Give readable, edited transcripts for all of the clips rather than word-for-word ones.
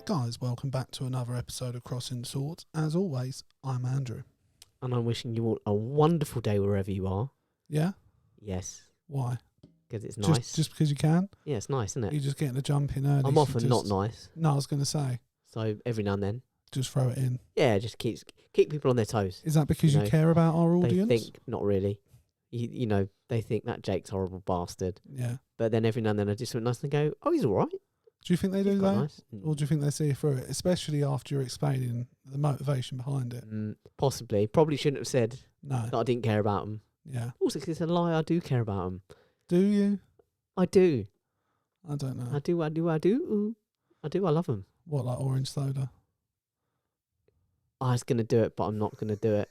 Right, guys, welcome back to another episode of Crossing Swords. As always, I'm Andrew. And I'm wishing you all a wonderful day wherever you are. Yeah? Yes. Why? Because it's nice. Just because you can? Yeah, it's nice, isn't it? You're just getting a jump in early. I'm often not nice. No, I was going to say. So every now and then. Just throw it in. Yeah, just keep people on their toes. Is that because you care about our audience? They think, not really. You know, they think that Jake's a horrible bastard. Yeah. But then every now and then I just went nice and go, oh, he's all right. Do you think they do that? Nice. Or do you think they see through it? Especially after you're explaining the motivation behind it. Possibly. Probably shouldn't have said that I didn't care about him. Yeah. Also, because it's a lie, I do care about him. Do you? I do. I don't know. I do. I love him. What, like orange soda? I was going to do it, but I'm not going to do it.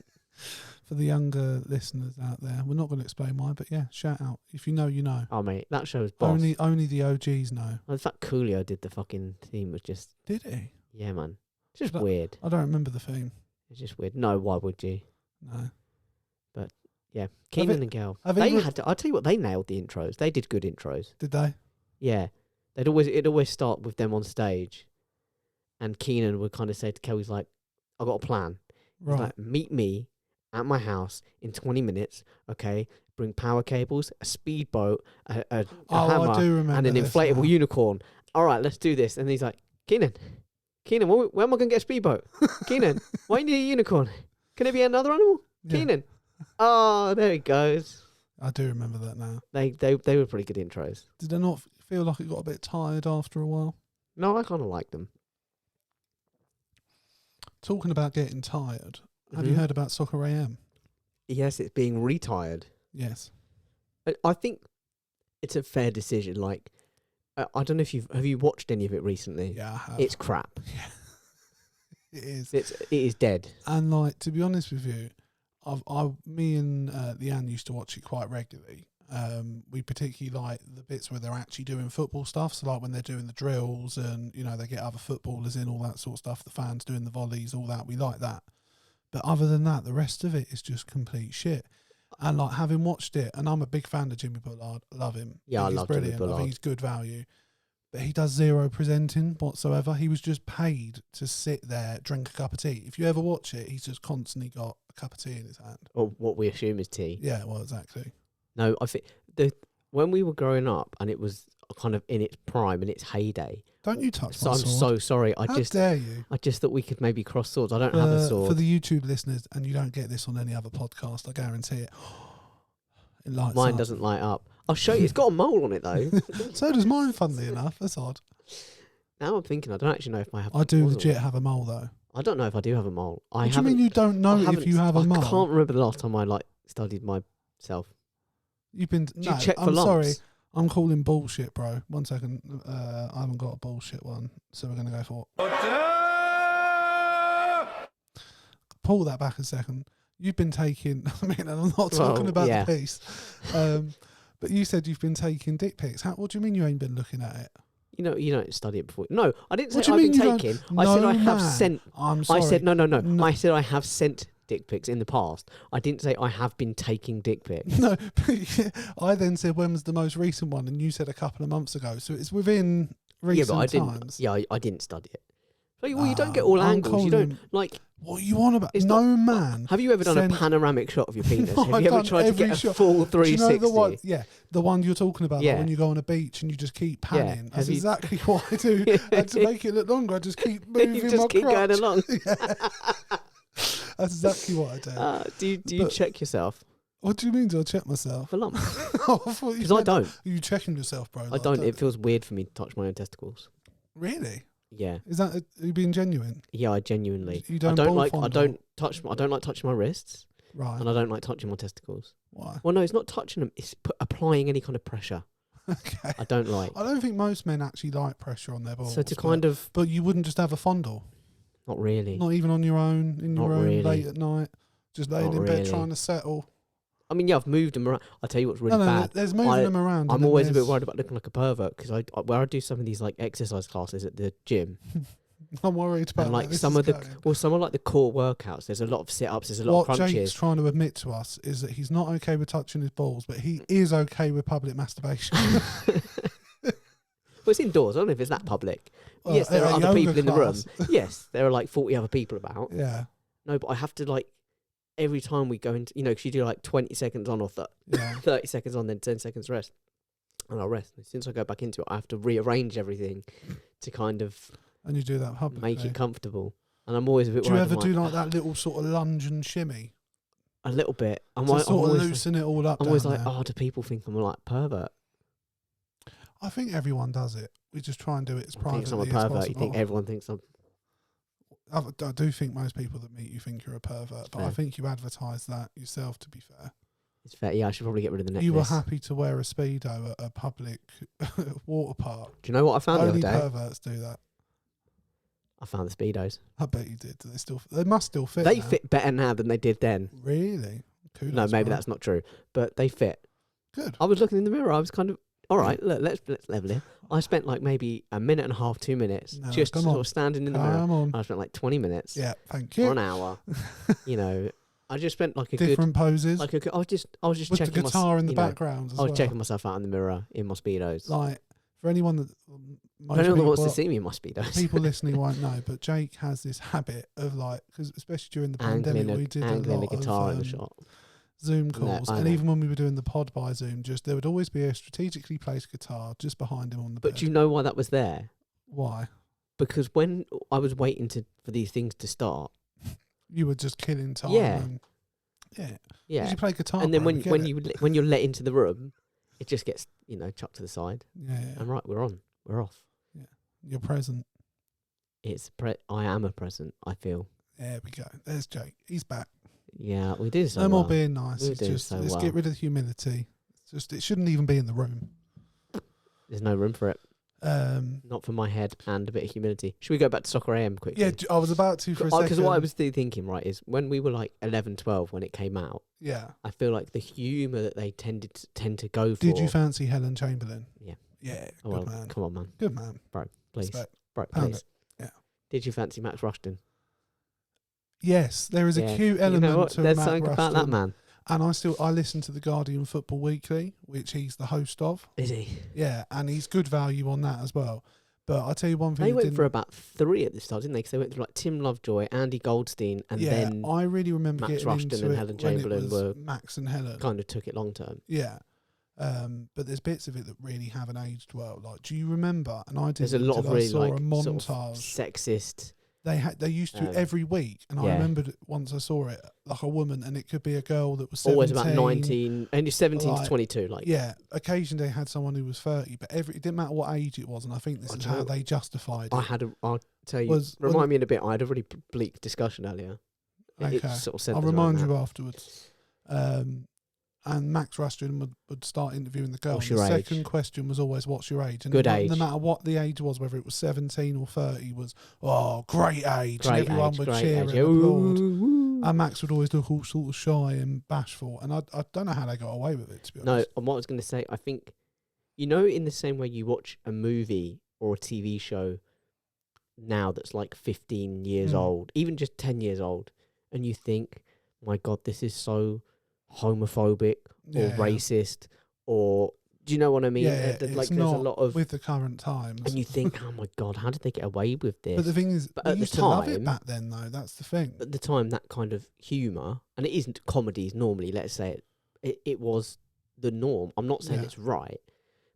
For the younger listeners out there, we're not going to explain why, but yeah, shout out. If you know, you know. Oh, mate, that show was boss. Only the OGs know. Well, the fact Coolio did the fucking theme was just... Did he? Yeah, man. It's just weird. I don't remember the theme. It's just weird. No, why would you? No. But, yeah. Keenan and Gal. I'll tell you what, they nailed the intros. They did good intros. Did they? Yeah. It'd always start with them on stage. And Keenan would kind of say to Kel, he's like, I've got a plan. Right. He's like, meet me at my house in 20 minutes, okay? Bring power cables, a speedboat, a hammer, I do remember and an inflatable unicorn. All right, let's do this. And he's like, Keenan, where am I going to get a speedboat? Keenan, why do you need a unicorn? Can it be another animal? Yeah. Keenan. Oh, there it goes. I do remember that now. They were pretty good intros. Did they not feel like it got a bit tired after a while? No, I kind of like them. Talking about getting tired, have you heard about Soccer AM? Yes, it's being retired. Yes. I think it's a fair decision. Like, I don't know if have you watched any of it recently? Yeah, I have. It's crap. Yeah. It is. It is dead. And like, to be honest with you, me and Leanne used to watch it quite regularly. We particularly like the bits where they're actually doing football stuff. So like when they're doing the drills and, you know, they get other footballers in, all that sort of stuff, the fans doing the volleys, all that. We like that. But other than that, the rest of it is just complete shit. And like having watched it, and I'm a big fan of Jimmy Bullard, love him. Yeah, I love brilliant. Jimmy Bullard. I think he's good value. But he does zero presenting whatsoever. He was just paid to sit there, drink a cup of tea. If you ever watch it, he's just constantly got a cup of tea in his hand. Or what we assume is tea. Yeah, well, exactly. No, I think when we were growing up and it was kind of in its prime, in its heyday. Don't you touch my sword. I'm so sorry. How dare you? I just thought we could maybe cross swords. I don't have a sword. For the YouTube listeners, and you don't get this on any other podcast, I guarantee it. It lights Mine up. doesn't light up. I'll show you. It's got a mole on it though. So does mine, funnily enough. That's odd. Now I'm thinking, I don't actually know if I have. I do legit have a mole though. I don't know if I do have a mole. What do you mean you don't know if you have a mole? I can't remember the last time I studied myself. You've been. Do you check for I'm lumps? sorry. I'm calling bullshit, bro. 1 second. I haven't got a bullshit one, so we're going to go for pull that back a second. You've been taking... I mean, I'm not talking about the piece. But you said you've been taking dick pics. What do you mean you ain't been looking at it? You know, you don't study it before. No, I didn't say I've been taking. I said I have sent... I'm sorry. I said, no. I said I have sent dick pics in the past. I didn't say I have been taking dick pics. No, I then said when was the most recent one, and you said a couple of months ago. So it's within recent times. I didn't study it. Well, you don't get all angles. You don't like. What are you on about? Man. Have you ever done a panoramic shot of your penis? Have you ever tried to get a full 360? Do you know the one? Yeah, the one you're talking about. Yeah. Like when you go on a beach and you just keep panning. That's exactly what I do. And to make it look longer, I just keep moving you just keep going along. That's exactly what I do. Do you check yourself? What do you mean? Do I check myself? For lumps? Because I don't. Are you checking yourself, bro? I don't. It feels weird for me to touch my own testicles. Really? Yeah. Is that are you being genuine? Yeah, I genuinely. You don't. I don't like touching my wrists. Right. And I don't like touching my testicles. Why? Well, no, it's not touching them. It's applying any kind of pressure. Okay. I don't like. I don't think most men actually like pressure on their balls. So to But you wouldn't just have a fondle. Not really. Not even on your own, late at night, just laying in bed trying to settle. I mean, yeah, I've moved them around. I'll tell you what's really bad. There's moving them around. I'm always a bit worried about looking like a pervert because where I do some of these like exercise classes at the gym. I'm worried about and like some of the core workouts. There's a lot of sit-ups. There's a lot of crunches. What Jake's trying to admit to us is that he's not okay with touching his balls, but he is okay with public masturbation. Well, it's indoors. I don't know if it's that public. Well, Yes, there are at a other yoga people in the room. class. Yes, there are like 40 other people about. Yeah, No, but I have to like every time we go into, because you do like 20 seconds on or yeah. 30 seconds on, then 10 seconds rest. And I'll rest. As soon as I go back into it, I have to rearrange everything to kind of And you do that publicly. make it comfortable. And I'm always a bit Do you worried. ever I'm do like that little sort of lunge and shimmy? a little bit? I'm To like, sort of always, loosen it all up. I'm always down like, there. oh, do people think I'm like pervert? I think everyone does it. We just try and do it as I think I'm a privately as pervert. possible. You think everyone thinks I'm. I do think most people that meet you think you're a pervert, but I Fair. think you advertise that yourself, to be fair. It's fair. Yeah, I should probably get rid of the necklace. You were happy to wear a Speedo at a public water park. Do you know what I found Only the other day? perverts do that. I found the Speedos. I bet you did. They must still fit. They now. fit better now than they did then. Really? Kudos, No, maybe bro. that's not true, but they fit. Good. I was looking in the mirror. I was kind of all right. Look, let's level it. I spent like maybe a minute and a half, 2 minutes No, just come sort on. of standing in the mirror. Come on. I spent like 20 minutes Yeah, thank or you. an hour. I just spent like a Different poses. good. Like I was just with the checking guitar in the you know, background as I was well. checking myself out in the mirror in my Speedos. Like, for anyone that... I don't know who wants to see me in my Speedos. People listening won't know, but Jake has this habit of like, because especially during the pandemic, we did a angling lot a guitar of in the shot. Zoom No, calls, I and know. even when we were doing the pod by Zoom, there would always be a strategically placed guitar just behind him on the But bed. do you know why that was there? Why? Because when I was waiting for these things to start, You were just killing time. Yeah. And, yeah. 'Cause yeah, you play guitar. and then bro, we get it. when you're let into the room, it just gets chucked to the side. Yeah, yeah. And right, we're off. You're present. I am a present. I feel. There we go. There's Jake. He's back. Yeah, we did so No well. more being nice. We were It's doing just so let's well. get rid of the humility. It shouldn't even be in the room. There's no room for it. Not for my head and a bit of humility. Should we go back to Soccer AM quickly? Yeah, I was about to for a second. Because what I was thinking, right, is when we were like 11, 12 when it came out, Yeah. I feel like the humour that they tend to go for. Did you fancy Helen Chamberlain? Yeah. Yeah. Oh, Good well, man. come on, man. Good man. Please. Respect. Right, Pound please. it. Yeah. Did you fancy Max Rushton? Yes, there is a Yeah. cute You element know what? to There's Matt something about that Rushton. man. And I listen to the Guardian Football Weekly, which he's the host of. Is he? Yeah, and he's good value on that as well. But I'll tell you one thing. They that went didn't- for about 3 at the start, didn't they? Because they went through like Tim Lovejoy, Andy Goldstein, and yeah, then I really remember Max getting Rushton into and it Helen when it Chamberlain was were Max and Helen. kind of took it long term. Yeah. But there's bits of it that really haven't aged well. Like, do you remember? And I did. There's a lot of I really saw like a sort of montage. sexist. They used to every week, and I yeah. remembered once I saw it, like a woman, and it could be a girl that was 17, Always about 19, and you're 17 like, to 22. Like, Yeah, occasionally they had someone who was 30, but it didn't matter what age it was, and I think this I is know. how they justified it. I'll tell you, Was- remind me in a bit. I had a really bleak discussion earlier. It Okay. sort of I'll centres remind around you that. afterwards. And Max Rushton would start interviewing the girl. What's and the your age? second question was always, "What's your age?" And Good no, age. no matter what the age was, whether it was 17 or 30, was great age, Great and everyone age, would great cheer age. and applaud. Ooh. And Max would always look all sort of shy and bashful, and I don't know how they got away with it, to be No, honest. and what I was going to say, I think, in the same way you watch a movie or a TV show now that's like 15 years old, even just 10 years old, and you think, my God, this is so homophobic or racist, or do you know what I mean? Yeah, There's it's a not lot of, with the current times. and you think, oh my God, how did they get away with this? But the thing is, But we at the used to love it time- back then, though. That's the thing. At the time, that kind of humour, and it isn't comedies normally, let's say it was the norm. I'm not saying Yeah. it's right,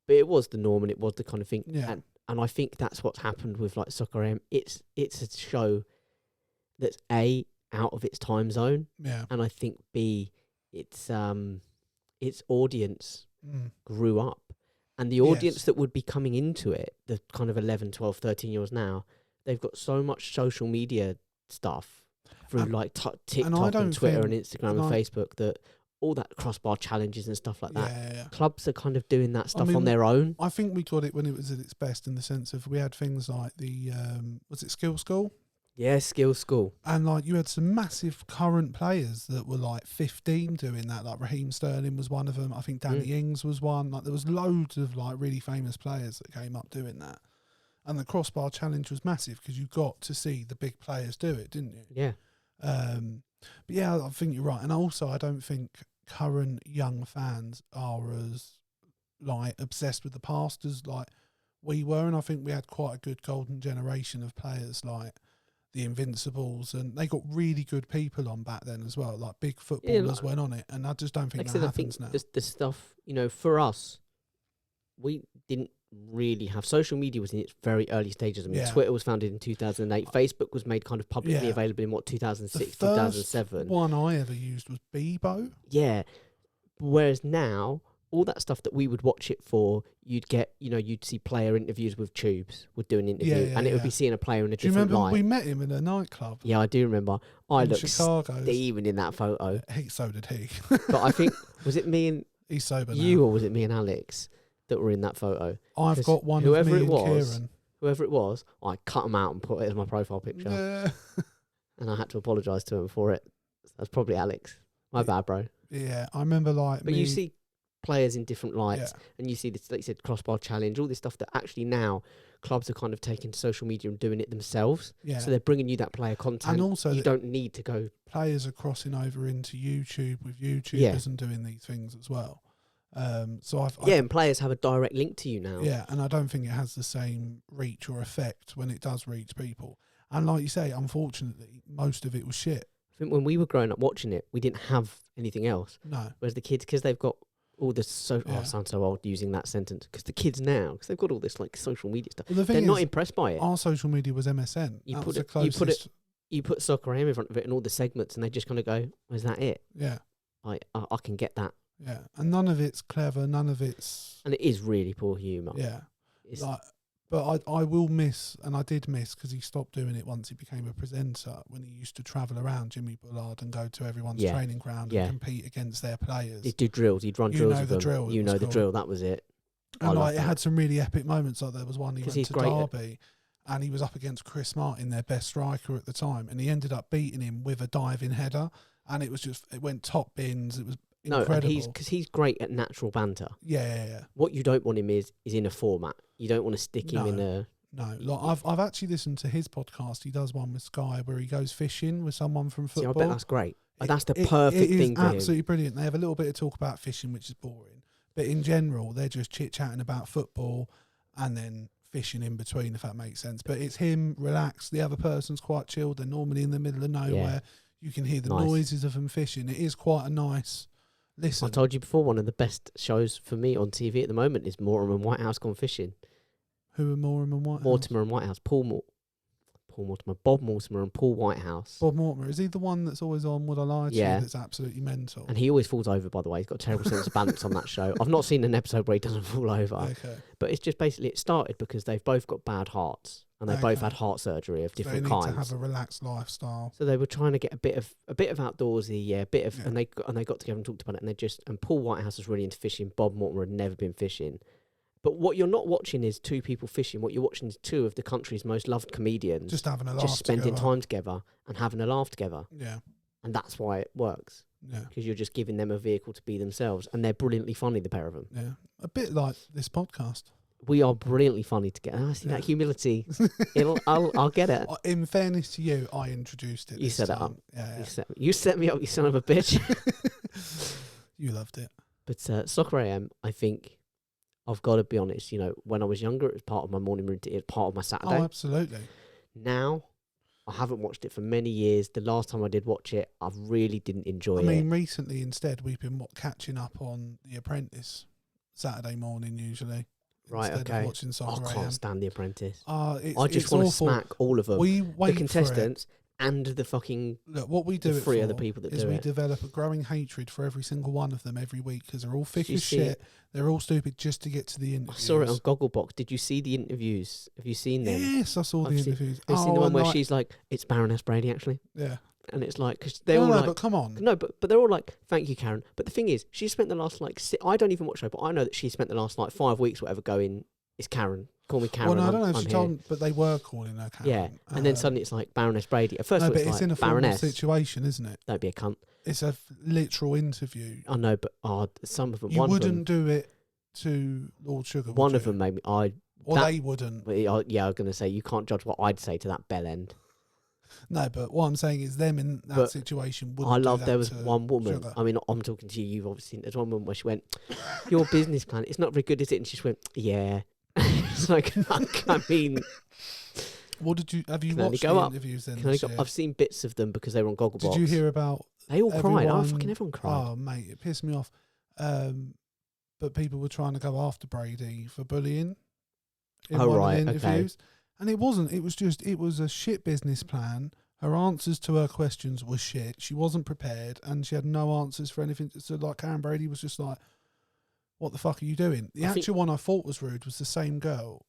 but it was the norm, and it was the kind of thing. Yeah. And I think that's what's happened with like Soccer AM. It's a show that's A, out of its time zone, Yeah. and I think B, its audience Mm. grew up. And the audience Yes. that would be coming into it, the kind of 11, 12, 13-year-olds now, they've got so much social media stuff through like TikTok don't and Twitter and think- Instagram and and I- Facebook that all that crossbar challenges and stuff like that. Yeah. Clubs are kind of doing that stuff mean, on their own. I think we got it when it was at its best, in the sense of we had things like the was it Skill School, Yeah, Skills School. and like you had some massive current players that were like 15 doing that. Like Raheem Sterling was one of them. I think Danny Ings was one. Like there was loads of like really famous players that came up doing that, and the crossbar challenge was massive because you got to see the big players do it, didn't you? Yeah. But yeah, I think you're right, and also I don't think current young fans are as like obsessed with the past as like we were, and I think we had quite a good golden generation of players like the Invincibles, and they got really good people on back then as well. Like big footballers went on it, and I just don't think that happens now. The stuff, for us, we didn't really have social media was in its very early stages. I mean, Twitter was founded in 2008. Facebook was made kind of publicly available in 2006, 2007. One I ever used was Bebo. Yeah, whereas now, all that stuff that we would watch it for, you'd get, you'd see player interviews with Tubes, would do an interview, and it would be seeing a player in a different light. Do you remember we met him in a nightclub? Yeah, I do remember. I looked Chicago. steaming in that photo. So did he. But I think, was it me and he's sober you, now. or was it me and Alex that were in that photo? I've got one of me and Kieran. Whoever it was, I cut him out and put it as my profile picture. Yeah. And I had to apologise to him for it. That's probably Alex. My bad, bro. Yeah, I remember But you see players in different lights, and you see this, like you said, crossbar challenge, all this stuff that actually now clubs are kind of taking to social media and doing it themselves. Yeah. So they're bringing you that player content, and also you don't need to go. Players are crossing over into YouTube with YouTubers and doing these things as well. So and players have a direct link to you now. Yeah, and I don't think it has the same reach or effect when it does reach people. And like you say, unfortunately, most of it was shit. I think when we were growing up watching it, we didn't have anything else. No. Whereas the kids, because they've got all this I sound so old using that sentence, because the kids now, because they've got all this like social media stuff, they're not impressed by it. Our social media was MSN. You put Soccer AM in front of it and all the segments, and they just kind of go, "Is that it?" Yeah. I can get that. Yeah, and none of it's clever. None of it's. And it is really poor humour. Yeah. But I will miss, and I did miss, because he stopped doing it once he became a presenter, when he used to travel around, Jimmy Bullard, and go to everyone's training ground and compete against their players. He'd do drills. He'd run drills with them. Drill, you know the drill. That was it. And it had some really epic moments. Like there was one he went to Derby, and he was up against Chris Martin, their best striker at the time, and he ended up beating him with a diving header, and it went top bins. It was incredible. No, because he's great at natural banter. Yeah. What you don't want him is in a format. You don't want to stick him in a... No, like I've actually listened to his podcast. He does one with Sky where he goes fishing with someone from football. See, I bet that's great. That's the perfect thing for him. It is absolutely brilliant. They have a little bit of talk about fishing, which is boring. But in general, they're just chit-chatting about football and then fishing in between, if that makes sense. But it's him, relaxed. The other person's quite chilled. They're normally in the middle of nowhere. Yeah. You can hear the noises of them fishing. It is quite a nice... Listen. I told you before, one of the best shows for me on TV at the moment is Mortimer and Whitehouse Gone Fishing. Who are Mortimer and Whitehouse? Mortimer and Whitehouse. Bob Mortimer and Paul Whitehouse. Bob Mortimer, is he the one that's always on Would I Lie to You? That's absolutely mental. And he always falls over, by the way. He's got a terrible sense of balance on that show. I've not seen an episode where he doesn't fall over. Okay. But it's just basically, it started because they've both got bad hearts. And they both had heart surgery of different kinds. They need to have a relaxed lifestyle. So they were trying to get a bit of outdoorsy, and they got together and talked about it. And Paul Whitehouse was really into fishing. Bob Mortimer had never been fishing. But what you're not watching is two people fishing. What you're watching is two of the country's most loved comedians just having a laugh, just spending time together and having a laugh together. Yeah, and that's why it works. Yeah, because you're just giving them a vehicle to be themselves, and they're brilliantly funny, the pair of them. Yeah, a bit like this podcast. We are brilliantly funny together. I see that humility. I'll get it. In fairness to you, I introduced it. You set it up. Yeah. You set me up, you son of a bitch. You loved it. But Soccer AM, I think, I've got to be honest, when I was younger, it was part of my morning routine, it was part of my Saturday. Oh, absolutely. Now, I haven't watched it for many years. The last time I did watch it, I really didn't enjoy it. I mean, recently, instead, we've been catching up on The Apprentice Saturday morning, usually. Right, okay. Of watching Soccer I can't stand The Apprentice. I just want to smack all of them. We wait the contestants and the fucking what we do three other people that do it. We develop a growing hatred for every single one of them every week because they're all thick as shit. They're all stupid just to get to the interviews. I saw it on Gogglebox. Did you see the interviews? Have you seen them? Yes, I saw the interviews. Have you seen the one where she's like, it's Baroness Brady, actually? Yeah. And it's like, because they're all like, but come on. No, but they're all like, thank you, Karen. But the thing is, she spent the last I don't even watch her, but I know that she spent the last 5 weeks, whatever, going, it's Karen. Call me Karen. Well, no, I don't know if she told them, but they were calling her Karen. Yeah, and then suddenly it's like Baroness Brady. At first, no, but it's like in a Baroness situation, isn't it? Don't be a cunt. It's a literal interview. I know, but some of them. You wouldn't do it to Lord Sugar. One of them maybe they wouldn't. Yeah, I was going to say you can't judge what I'd say to that bell end. No, but what I'm saying is them in that situation wouldn't. I love there was one woman. Sugar. I mean, I'm talking to you. You've obviously seen. There's one woman where she went, "Your business plan, it's not very good, is it?" And she just went, "Yeah." It's like, I mean, What did you have you Can only watched go the up. interviews then can I this go, year? I've seen bits of them because they were on Gogglebox. Did you hear about They all cried. Oh, everyone- fucking everyone cried. Oh mate, it pissed me off. But people were trying to go after Brady for bullying in Oh, one right, of the okay. interviews. And it wasn't. It was a shit business plan. Her answers to her questions were shit. She wasn't prepared and she had no answers for anything. So like Karen Brady was just like, what the fuck are you doing? The actual one I thought was rude was the same girl.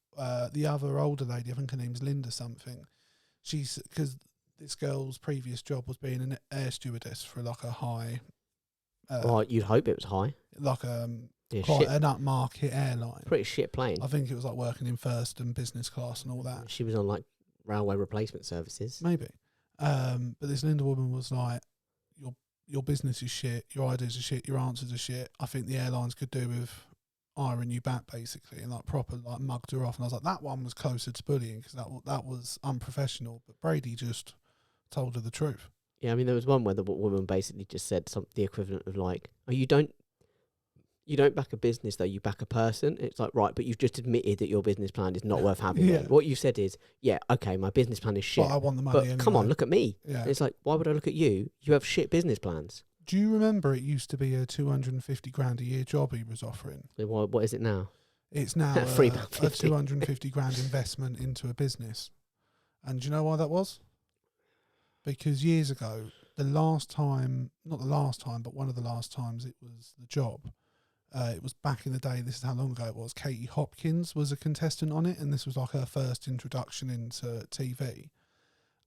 The other older lady, I think her name's Linda something. She's, because this girl's previous job was being an air stewardess for like a high, Well, you'd hope it was high. like Yeah, quite shit, an upmarket airline. pretty shit plane. I think it was like working in first and business class and all that. She was on like railway replacement services. Maybe. But this Linda woman was like, your business is shit, your ideas are shit, your answers are shit. I think the airlines could do with hiring you back, basically, and like proper like mugged her off. And I was like, that one was closer to bullying because that was unprofessional. But Brady just told her the truth. Yeah, I mean, there was one where the woman basically just said the equivalent of like, "Oh, you don't back a business though, you back a person." It's like, right, but you've just admitted that your business plan is not worth having. Yeah. Then. What you said is, yeah, okay, my business plan is shit, But I want the money. but anyway. come on, look at me. Yeah. And it's like, why would I look at you? You have shit business plans. Do you remember it used to be a 250 grand a year job he was offering? So what is it now? It's now a 250 grand investment into a business. And do you know why that was? Because years ago, not the last time, but one of the last times it was the job. It was back in the day, this is how long ago it was, Katie Hopkins was a contestant on it, and this was like her first introduction into TV.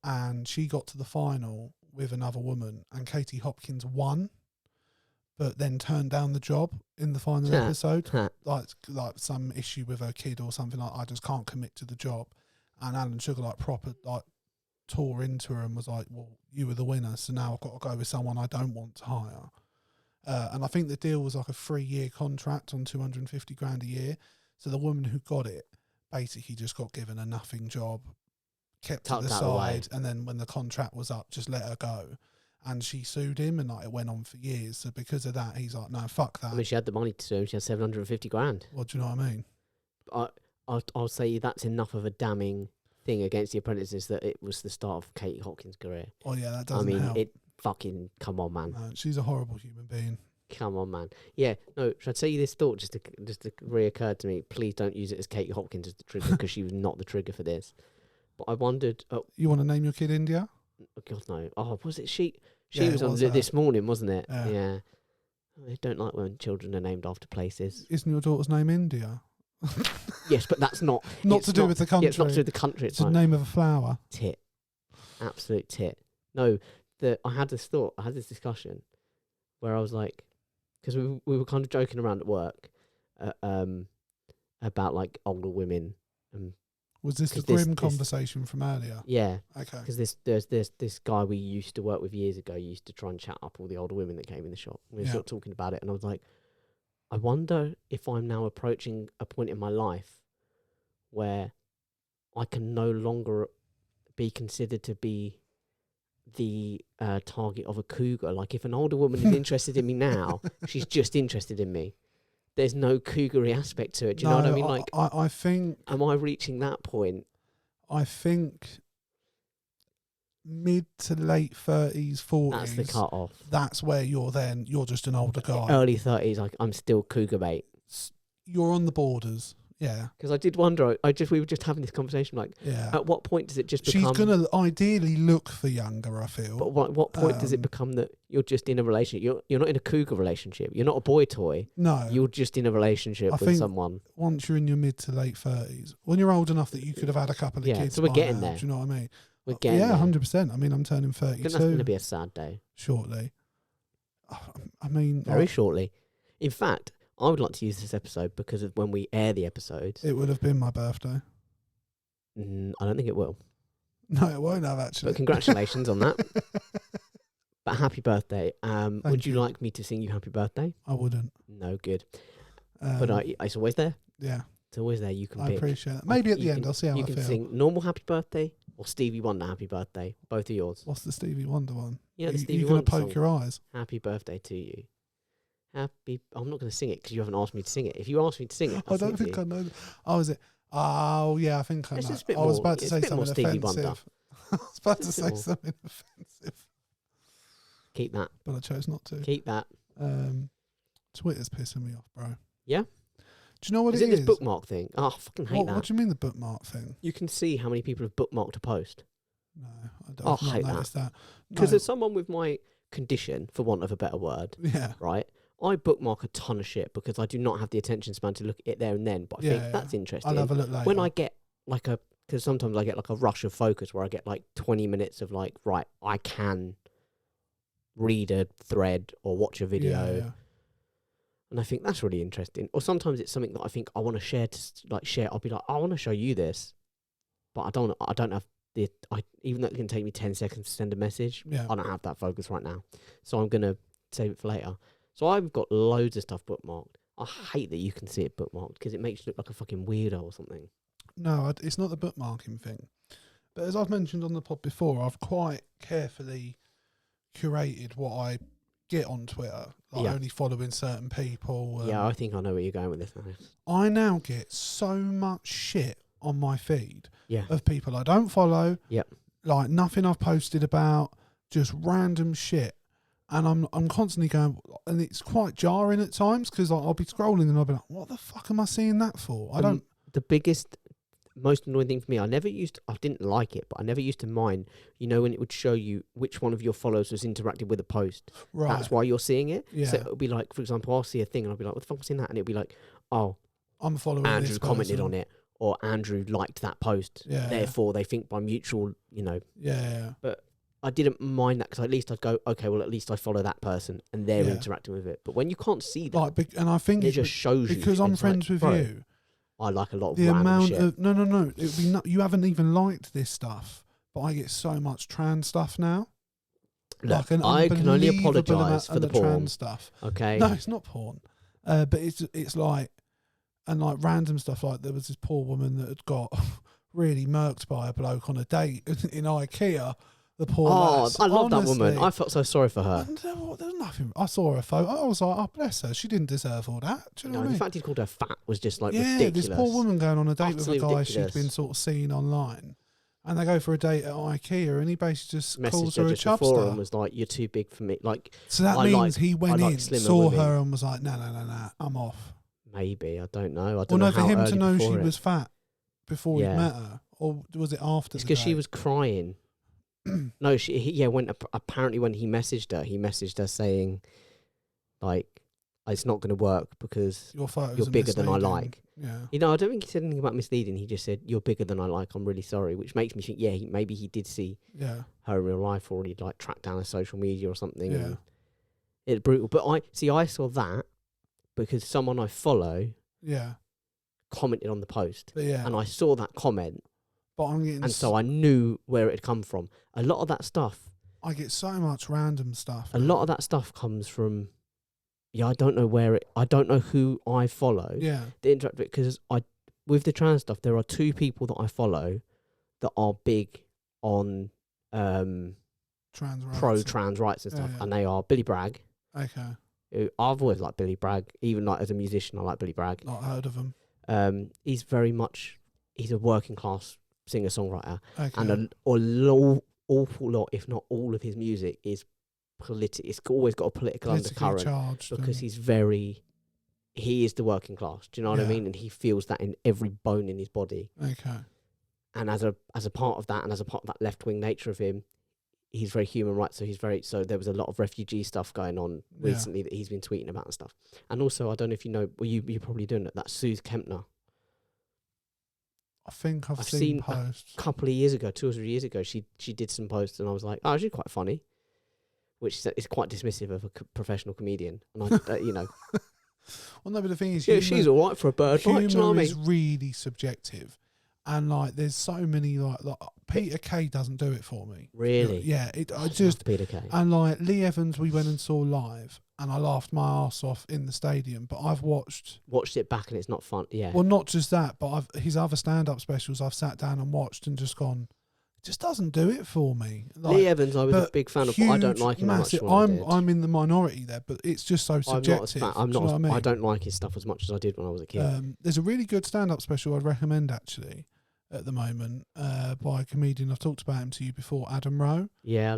And she got to the final with another woman, and Katie Hopkins won, but then turned down the job in the final episode. like some issue with her kid or something, like I just can't commit to the job. And Alan Sugar like proper like tore into her and was like, well, you were the winner, so now I've got to go with someone I don't want to hire. And I think the deal was like a 3-year contract on 250 grand a year. So the woman who got it basically just got given a nothing job, kept to the side, and then when the contract was up, just let her go. And she sued him, and like it went on for years. So because of that, he's like, no, fuck that. I mean, she had the money to sue him. She had 750 grand. What do you know what I mean? I'll say that's enough of a damning thing against The Apprentices that it was the start of Katie Hopkins' career. Oh yeah, that doesn't help. It fucking, come on, man. No, she's a horrible human being. Come on, man. Yeah, no, should I tell you this thought just to reoccurred to me? Please don't use it as Katie Hopkins as the trigger because she was not the trigger for this. But I wondered... You want to name your kid India? Oh, God, no. Oh, was it she? She Yeah, was it on was this morning, wasn't it? Yeah. I don't like when children are named after places. Isn't your daughter's name India? Yes, but that's not... Not to do with the country. Yeah, it's not to do with the country. It's the name of a flower. Tit. Absolute tit. No, I had this thought, I had this discussion where I was like, because we were kind of joking around at work about like older women. Was this the grim conversation from earlier? Yeah. Okay. Because there's this guy we used to work with years ago, used to try and chat up all the older women that came in the shop. We were sort of talking about it, and I was like, I wonder if I'm now approaching a point in my life where I can no longer be considered to be the target of a cougar. Like if an older woman is interested in me now, she's just interested in me. There's no cougar-y aspect to it. Do you know what I mean? Like, I think... Am I reaching that point? I think mid to late 30s, 40s... That's the cut-off. That's where you're just an older guy. Early 30s, like, I'm still cougar bait. You're on the borders. Yeah. Because I did wonder, we were just having this conversation, like, at what point does it just become... She's going to ideally look for younger, I feel. But what point does it become that you're just in a relationship? You're not in a cougar relationship. You're not a boy toy. No. You're just in a relationship with someone. Once you're in your mid to late 30s, when you're old enough that you could have had a couple of kids so we're getting now, there. do you know what I mean? We're getting there. 100%. I mean, I'm turning 32. I think that's going to be a sad day. Shortly. I mean... Very shortly. In fact... I would like to use this episode because of when we air the episodes. It would have been my birthday. I don't think it will. No, it won't have, actually. But congratulations on that. But happy birthday. Would you like me to sing you happy birthday? I wouldn't. No, good. But it's always there. Yeah. It's always there. You can I pick. appreciate it. Maybe at the end, I'll see how I feel. You can sing normal happy birthday or Stevie Wonder happy birthday. Both are yours. What's the Stevie Wonder one? Yeah, the Stevie You're going Wonder to poke song. your eyes. Happy birthday to you. Happy. I'm not going to sing it because you haven't asked me to sing it. If you asked me to sing it, I don't think I know. Oh, is it? Oh, yeah, I think I know. It's a bit I was more- about to it's say a bit more something Stevie Wonder. offensive. I was about to It's a say bit more. something offensive, Keep that. but I chose not to. Keep that. Twitter's pissing me off, bro. Yeah? Do you know what Is it it this is? bookmark thing? Oh, I fucking hate What, that. what do you mean the bookmark thing? You can see how many people have bookmarked a post. No, I don't I I've not hate that. noticed that. Because No, as someone with my condition, for want of a better word, yeah, right? I bookmark a ton of shit because I do not have the attention span to look at it there and then. But I think Yeah, that's interesting. I'll have a look later. When I get like because sometimes I get like a rush of focus where I get like 20 minutes of like, right, I can read a thread or watch a video. Yeah. And I think that's really interesting. Or sometimes it's something that I think I want to share share. I'll be like, I want to show you this, but I don't have even though it can take me 10 seconds to send a message, Yeah. I don't have that focus right now. So I'm going to save it for later. So I've got loads of stuff bookmarked. I hate that you can see it bookmarked because it makes you look like a fucking weirdo or something. No, it's not the bookmarking thing. But as I've mentioned on the pod before, I've quite carefully curated what I get on Twitter, like Yeah. only following certain people. Yeah, I think I know where you're going with this now. I now get so much shit on my feed Yeah. of people I don't follow. Yep. Like nothing I've posted about, just random shit. And I'm constantly going, and it's quite jarring at times because I'll be scrolling and I'll be like, what the fuck am I seeing that for? I don't. The biggest, most annoying thing for me, I didn't like it, but I never used to mind, when it would show you which one of your followers was interacted with a post. Right. That's why you're seeing it. Yeah. So it'll be like, for example, I'll see a thing and I'll be like, what the fuck am I seeing that? And it'll be like, oh, I'm following Andrew this commented person. on it, or Andrew liked that post. Yeah. Therefore, they think by mutual, Yeah. But I didn't mind that because at least I'd go, okay, well, at least I follow that person and they're Yeah. interacting with it. But when you can't see that, Like, and I think it just shows you. because I'm it's friends like, with bro, you. I like a lot of The random amount shit. of no, it would be you haven't even liked this stuff, but I get so much trans stuff now. Look, an I can only unbelievable apologise amount for of the porn. trans stuff. Okay. No, it's not porn, but it's like and like random stuff. Like there was this poor woman that had got really murked by a bloke on a date in IKEA. The poor lass. I love that woman. Honestly, I felt so sorry for her. There's nothing. I saw her photo. I was like, oh bless her. She didn't deserve all that. Do you know No, what I the mean? fact he called her fat was just like Yeah, ridiculous. this poor woman going on a date Absolutely with a guy ridiculous. she'd been sort of seen online, and they go for a date at IKEA, and he basically just calls Messaged her her a just before and chubster. was like, "You're too big for me." Like, So that I means like- he went I like in, slimmer saw women. her, and was like, "No, I'm off." maybe I don't know. I Well, don't know no, for how him early to know she before it. was fat before Yeah. he met her, or was it after? It's the because she date? was crying. No, apparently when he messaged her saying, like, it's not going to work because Your photos you're are bigger than I misleading. like. Yeah, I don't think he said anything about misleading. He just said, "You're bigger than I like. I'm really sorry," which makes me think, yeah, maybe he did see yeah, her in real life, or he'd like tracked down her social media or something. Yeah. And it's brutal. But I saw that because someone I follow yeah. commented on the post, But yeah, and I saw that comment, but I'm getting. and so I knew where it had come from. A lot of that stuff. I get so much random stuff. A lot of that stuff comes from. Yeah, I don't know who I follow. Yeah, The interact because with the trans stuff, there are two people that I follow that are big on trans rights. pro trans rights and Yeah, stuff, yeah. and they are Billy Bragg. Okay, Who I've always liked Billy Bragg, even like as a musician, I like Billy Bragg. not heard of them. He's a working class singer songwriter, Okay, and awful lot, if not all, of his music is it's always got a political politically undercurrent charged because and- he is the working class. Do you know what I Yeah. mean? And he feels that in every bone in his body. okay. And as a part of that, and as a part of that left wing nature of him, he's very human rights. So there was a lot of refugee stuff going on Yeah. recently that he's been tweeting about and stuff. And also, I don't know if you know, well, you're probably doing it. That's Suze Kempner. I think I've I've seen seen posts. A couple of years ago, 2 or 3 years ago, she did some posts, and I was like, oh, she's quite funny, which is quite dismissive of a professional comedian. And I, Well, no, but the thing is, yeah, she's all right for a bird. Like, do you know what I is mean? really subjective, and like, there's so many like Peter Kay doesn't do it for me. Really? Yeah, I It's just Peter Kay. and like Lee Evans, we went and saw live, and I laughed my ass off in the stadium. But I've watched, Watched it back, and it's not fun. Yeah. well, not just that, but his other stand-up specials I've sat down and watched and just gone, it just doesn't do it for me. Like, Lee Evans, I was a but big fan of, but I don't huge, like him as massive. much as I did. I'm in the minority there, but it's just so I'm subjective. not as fan. Do you know what I mean? I don't like his stuff as much as I did when I was a kid. There's a really good stand-up special I'd recommend actually at the moment by a comedian. I've talked about him to you before, Adam Rowe. Yeah.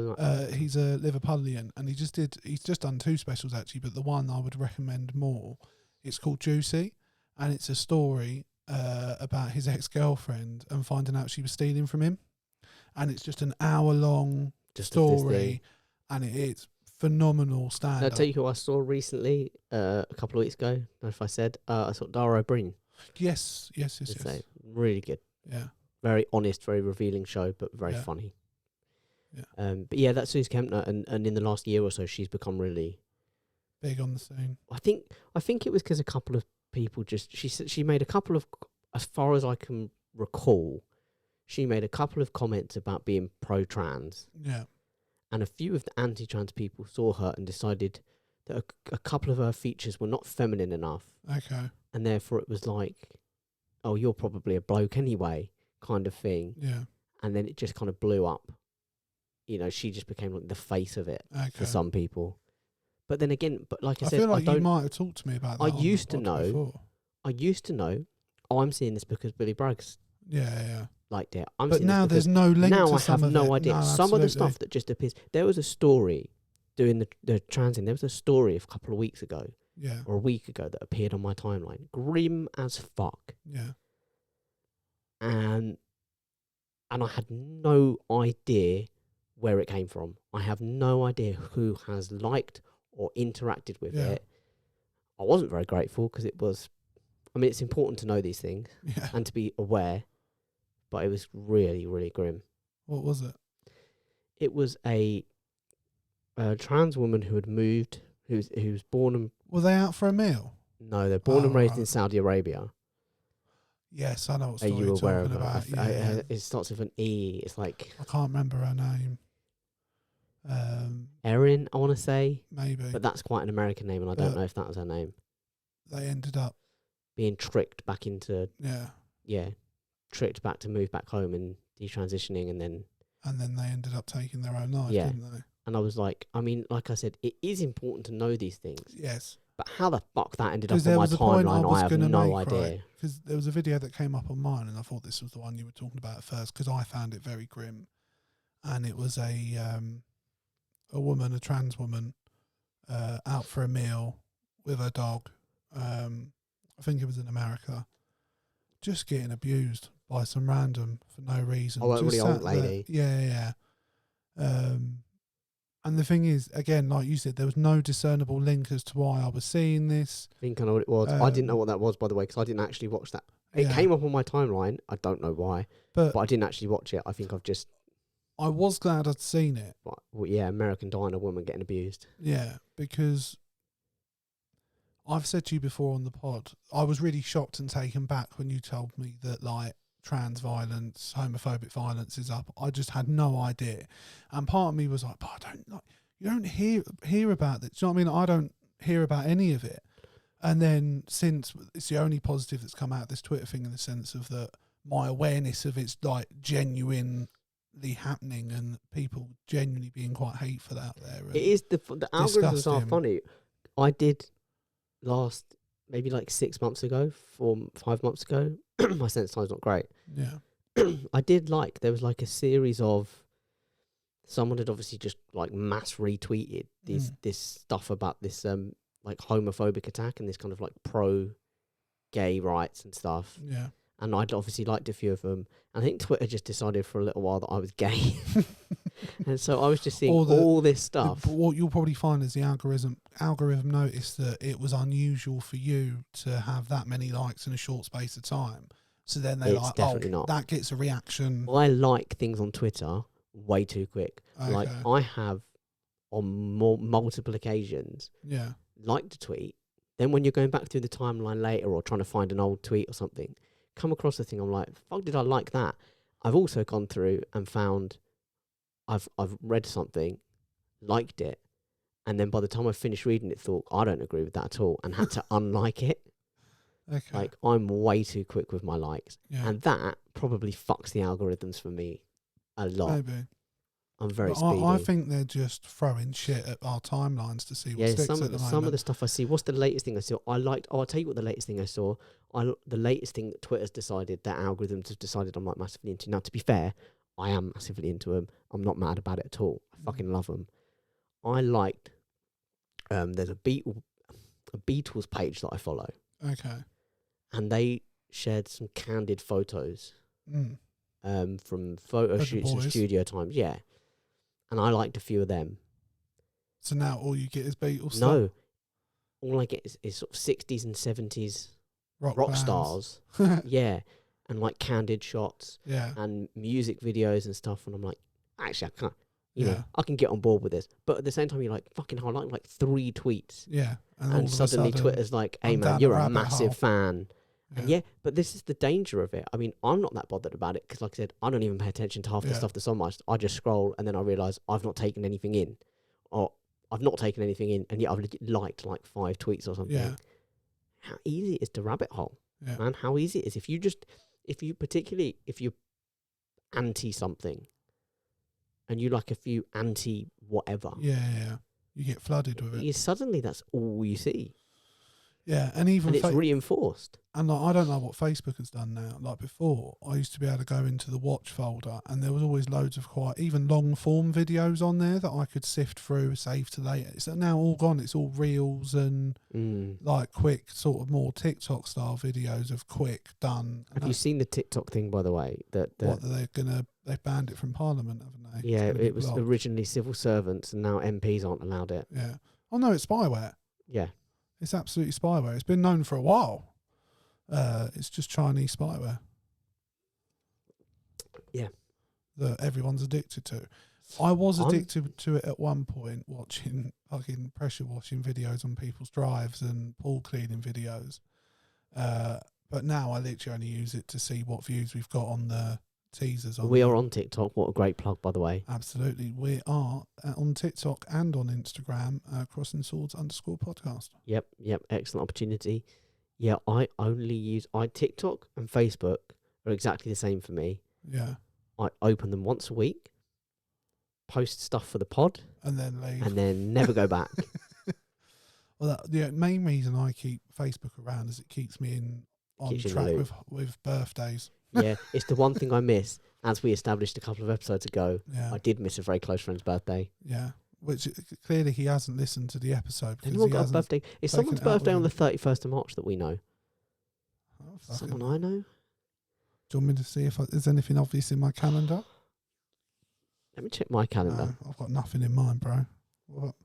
He's a Liverpudlian, and he's just done 2 specials actually, but the one I would recommend more, it's called Juicy, and it's a story about his ex-girlfriend and finding out she was stealing from him, and it's just an hour-long story, and it's phenomenal stand-up. I'll tell you who I saw recently, a couple of weeks ago. I don't know if I said, I saw Dara O'Brien. Yes. Really good. Yeah. Very honest, very revealing show, but very funny. Yeah. But yeah, that's Suze Kempner, and in the last year or so, she's become really Big on the scene. I think it was because a couple of people she made a couple of, as far as I can recall, she made a couple of comments about being pro-trans. Yeah. And a few of the anti-trans people saw her and decided that a couple of her features were not feminine enough. Okay. And therefore it was like, oh, you're probably a bloke anyway, kind of thing. Yeah. And then it just kind of blew up. You know, she just became like the face of it for some people. But then again, like I said, feel like you might have talked to me about that. I used to know. Oh, I'm seeing this because Billy Braggs liked it. But now there's no link now to I some have of no it. idea. No, some of the absolutely. stuff that just appears. There was a story doing the trans thing. There was a story a couple of weeks ago, or a week ago, that appeared on my timeline. Grim as fuck. Yeah. And I had no idea where it came from. I have no idea who has liked or interacted with it. I wasn't very grateful because it was, I mean, it's important to know these things and to be aware, but it was really, really grim. What was it? It was a trans woman who had moved, who was born and... Were they out for a meal? No, they're born and raised in Saudi Arabia. Yes, I know what Are story you you're aware talking of about. it? It starts with an E. It's like... I can't remember her name. Erin, I want to say. Maybe. But that's quite an American name, and I don't know if that was her name. They ended up... being tricked back into... Yeah. Tricked back to move back home and detransitioning, and then they ended up taking their own life, didn't they? And I was like, I mean, like I said, it is important to know these things. Yes. But how the fuck that ended up on my timeline, I have no idea. Because there was a video that came up on mine, and I thought this was the one you were talking about at first, because I found it very grim. And it was a woman, a trans woman, out for a meal with her dog. I think it was in America. Just getting abused by some random for no reason. Oh, a really old lady. Yeah. And the thing is, again, like you said, there was no discernible link as to why I was seeing this. I think I know what it was. I didn't know what that was, by the way, because I didn't actually watch that. It came up on my timeline. I don't know why, but I didn't actually watch it. I think I was glad I'd seen it. Well, yeah, American Diner woman getting abused. Yeah, because I've said to you before on the pod, I was really shocked and taken back when you told me that, like, trans violence, homophobic violence is up. I just had no idea. And part of me was like, but you don't hear about this. Do you know what I mean? I don't hear about any of it. And then since it's the only positive that's come out of this Twitter thing, in the sense of that my awareness of it's like genuinely happening and people genuinely being quite hateful out there. It is the algorithms are funny. I did maybe like 6 months ago, 5 months ago. My sense of time's not great. Yeah. I did there was like a series of, someone had obviously just like mass retweeted this stuff about this like homophobic attack and this kind of like pro gay rights and stuff. Yeah. And I'd obviously liked a few of them. I think Twitter just decided for a little while that I was gay. And so I was just seeing all this stuff. But what you'll probably find is the algorithm noticed that it was unusual for you to have that many likes in a short space of time. So then they're like, that gets a reaction. I like things on Twitter way too quick. Okay. Like I have on multiple occasions liked a tweet. Then when you're going back through the timeline later or trying to find an old tweet or something, come across the thing, I'm like, fuck, did I like that? I've also gone through and found I've read something, liked it, and then by the time I finished reading it, thought, I don't agree with that at all, and had to unlike it. Okay. Like, I'm way too quick with my likes. Yeah. And that probably fucks the algorithms for me a lot. Maybe. I'm very But speedy. I think they're just throwing shit at our timelines to see what sticks at the moment. Some of the stuff I see. What's the latest thing I saw? I'll tell you what the latest thing I saw. The latest thing that Twitter's decided, their algorithms have decided I'm like massively into. Now, to be fair, I am massively into them. I'm not mad about it at all. I fucking love them. I liked. There's a Beatles page that I follow. Okay. And they shared some candid photos. From photo Of the shoots and boys. studio times. Yeah. And I liked a few of them. So now all you get is Beatles stuff? No. All I get is sort of 60s and 70s rock bands. stars. Yeah. And like candid shots. Yeah. And music videos and stuff. And I'm like, actually, I can't. You know, Yeah. I can get on board with this. But at the same time, you're like, fucking hell, I like 3 tweets. Yeah. all And of a suddenly sudden, Twitter's like, hey, I'm man, down you're a a rabbit massive hole. fan. And yeah, but this is the danger of it. I mean, I'm not that bothered about it because, like I said, I don't even pay attention to half the stuff that's on my. I just scroll and then I realise I've not taken anything in, or I've not taken anything in, and yet I've liked like 5 tweets or something. Yeah. How easy it is to rabbit hole, Yeah. man? How easy it is if you're anti something, and you like a few anti whatever. Yeah. You get flooded with it. Suddenly that's all you see. Yeah, and even and it's reinforced. And like, I don't know what Facebook has done now. Like before, I used to be able to go into the watch folder, and there was always loads of quite even long form videos on there that I could sift through, save to later. It's now all gone. It's all reels and like quick, sort of more TikTok style videos of quick done. Have you seen the TikTok thing, by the way? They banned it from Parliament, haven't they? Yeah, it was originally civil servants, and now MPs aren't allowed it. Yeah. Oh no, it's spyware. Yeah. It's absolutely spyware. It's been known for a while. It's just Chinese spyware. Yeah. That everyone's addicted to. I was addicted to it at one point, watching fucking pressure washing videos on people's drives and pool cleaning videos. But now I literally only use it to see what views we've got on the teasers. We are on TikTok. What a great plug, by the way. Absolutely. We are on TikTok and on Instagram, CrossingSwords_podcast. Yep. Excellent opportunity. Yeah, I only use TikTok and Facebook are exactly the same for me. Yeah. I open them once a week, post stuff for the pod, and then leave, and then never go back. Well, the main reason I keep Facebook around is it keeps me on track with birthdays. Yeah, it's the one thing I miss. As we established a couple of episodes ago, yeah. I did miss a very close friend's birthday. Yeah, which clearly he hasn't listened to the episode. Anyone got a birthday? It's someone's birthday on the 31st of March that we know. Oh, someone I know? Do you want me to see if there's anything obvious in my calendar? Let me check my calendar. No, I've got nothing in mind, bro. Well,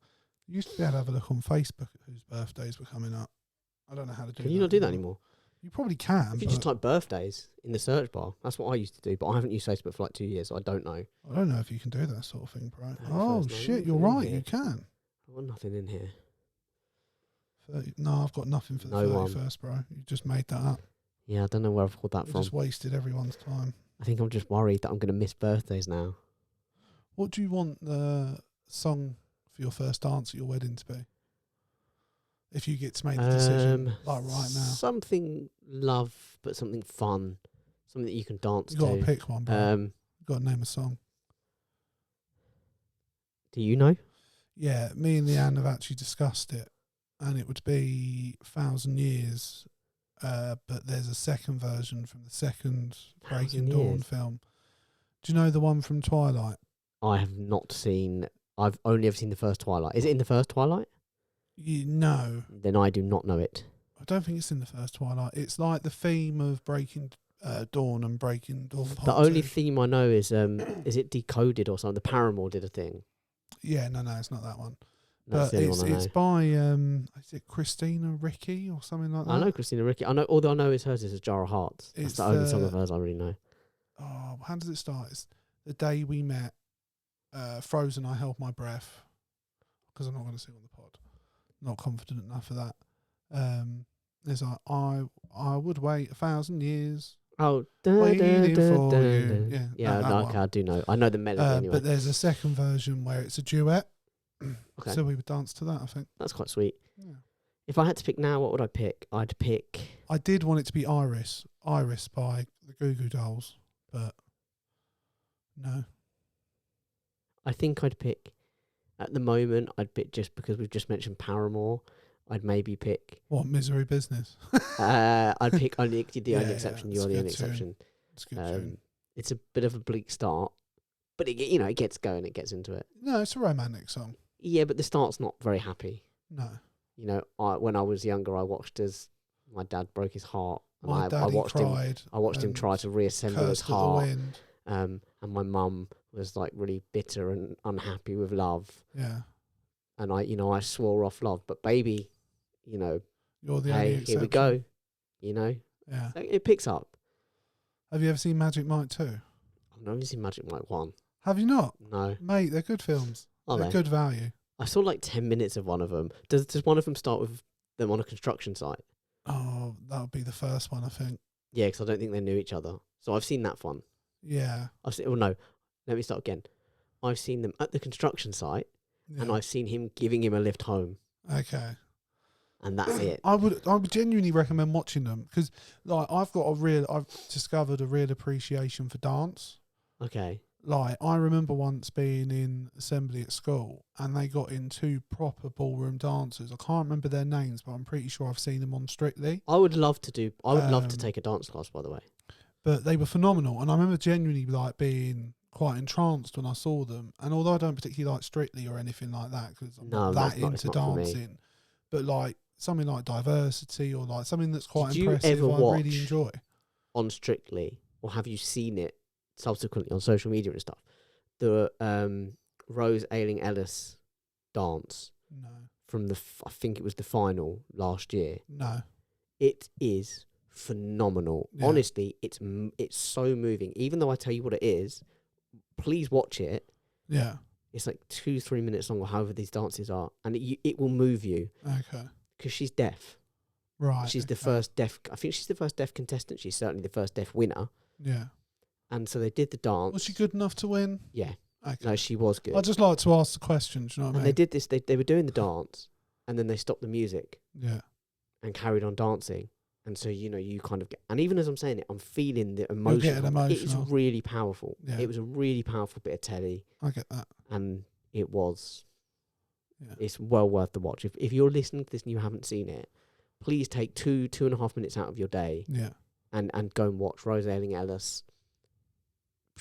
you used to be able to have a look on Facebook at whose birthdays were coming up. I don't know how to do that. Can you not do that anymore? You probably can. If you just type birthdays in the search bar, that's what I used to do, but I haven't used Facebook for like 2 years, so I don't know. I don't know if you can do that sort of thing, bro. Oh, shit, you're right, you can. I've got nothing in here. No, I've got nothing for the 31st, bro. You just made that up. Yeah, I don't know where I've got that from. Just wasted everyone's time. I think I'm just worried that I'm going to miss birthdays now. What do you want the song for your first dance at your wedding to be? If you get to make the decision, like right now. Something love, but something fun. Something that you can dance to. You've got to pick one, bro. You've got to name a song. Do you know? Yeah, me and Leanne have actually discussed it. And it would be 1,000 Years. But there's a second version from the second Breaking Dawn film. Do you know the one from Twilight? I have not seen. I've only ever seen the first Twilight. Is it in the first Twilight? No. Then I do not know it. I don't think it's in the first Twilight. It's like the theme of Breaking Dawn and Breaking Dawn Part The only theme I know is it Decoded or something? The Paramore did a thing. Yeah, no, it's not that one. That's but the only one I know. It's by is it Christina Ricci or something like that? I know Christina Ricci. All I know is hers is A Jar of Hearts. That's the only song of hers I really know. Oh, how does it start? It's the day we met. Frozen, I held my breath because I'm not going to sing on the pod. Not confident enough for that. It's like I would wait 1,000 years. Oh, waiting for you. Yeah, I do know. I know the melody anyway. But there's a second version where it's a duet. Okay. So we would dance to that, I think. That's quite sweet. Yeah. If I had to pick now, what would I pick? I did want it to be Iris by the Goo Goo Dolls, but no. I think I'd pick, at the moment, I'd pick, just because we've just mentioned Paramore, I'd maybe pick, What, Misery Business? I'd pick The Only Yeah, Exception, it's You're a the Only good tune. Exception. It's a good tune. It's a bit of a bleak start, but it gets going, it gets into it. No, it's a romantic song. Yeah, but the start's not very happy. No. When I was younger, I watched as my dad broke his heart, and My I daddy watched him. cried. I watched him and try to reassemble his Cursed at the heart. Wind. And my mum was like really bitter and unhappy with love, Yeah. and I swore off love. But baby, You're the only hey, exception. here we go. Yeah. So it picks up. Have you ever seen Magic Mike 2? I've never seen Magic Mike 1. Have you not? No. Mate, they're good films. Are They're they? good value. I saw like 10 minutes of one of them. Does one of them start with them on a construction site? Oh, that would be the first one, I think. Yeah, because I don't think they knew each other. So I've seen that one. Yeah. No, let me start again. I've seen them at the construction site, and I've seen him giving him a lift home, Okay. and that's it. I would genuinely recommend watching them because, like, I've discovered a real appreciation for dance. Okay. Like, I remember once being in assembly at school and they got in two proper ballroom dancers. I can't remember their names, but I'm pretty sure I've seen them on Strictly. I would love to take a dance class, by the way. But they were phenomenal, and I remember genuinely like being quite entranced when I saw them. And although I don't particularly like Strictly or anything like that, because I'm not that into dancing, but like something like Diversity or like something that's quite impressive, I really enjoy. On Strictly, or have you seen it subsequently on social media and stuff, the Rose Ailing Ellis dance? No. From I think it was the final last year. No. It is phenomenal. Yeah. Honestly, it's so moving. Even though I tell you what it is, please watch it. Yeah. It's like 2-3 minutes long, or however these dances are, and it will move you. Okay. Because she's deaf. Right. She's the first deaf. I think she's the first deaf contestant. She's certainly the first deaf winner. Yeah. And so they did the dance. Was she good enough to win? Yeah. Okay. No, she was good. I'd just like to ask the question. Do you know what I mean? They did this. They were doing the dance, and then they stopped the music. Yeah. And carried on dancing. And so, you kind of get... And even as I'm saying it, I'm feeling the emotion. You're getting emotional. It was really powerful. Yeah. It was a really powerful bit of telly. I get that. And it was... Yeah. It's well worth the watch. If you're listening to this and you haven't seen it, please take 2.5 minutes out of your day. Yeah. And go and watch Rose Ailing Ellis.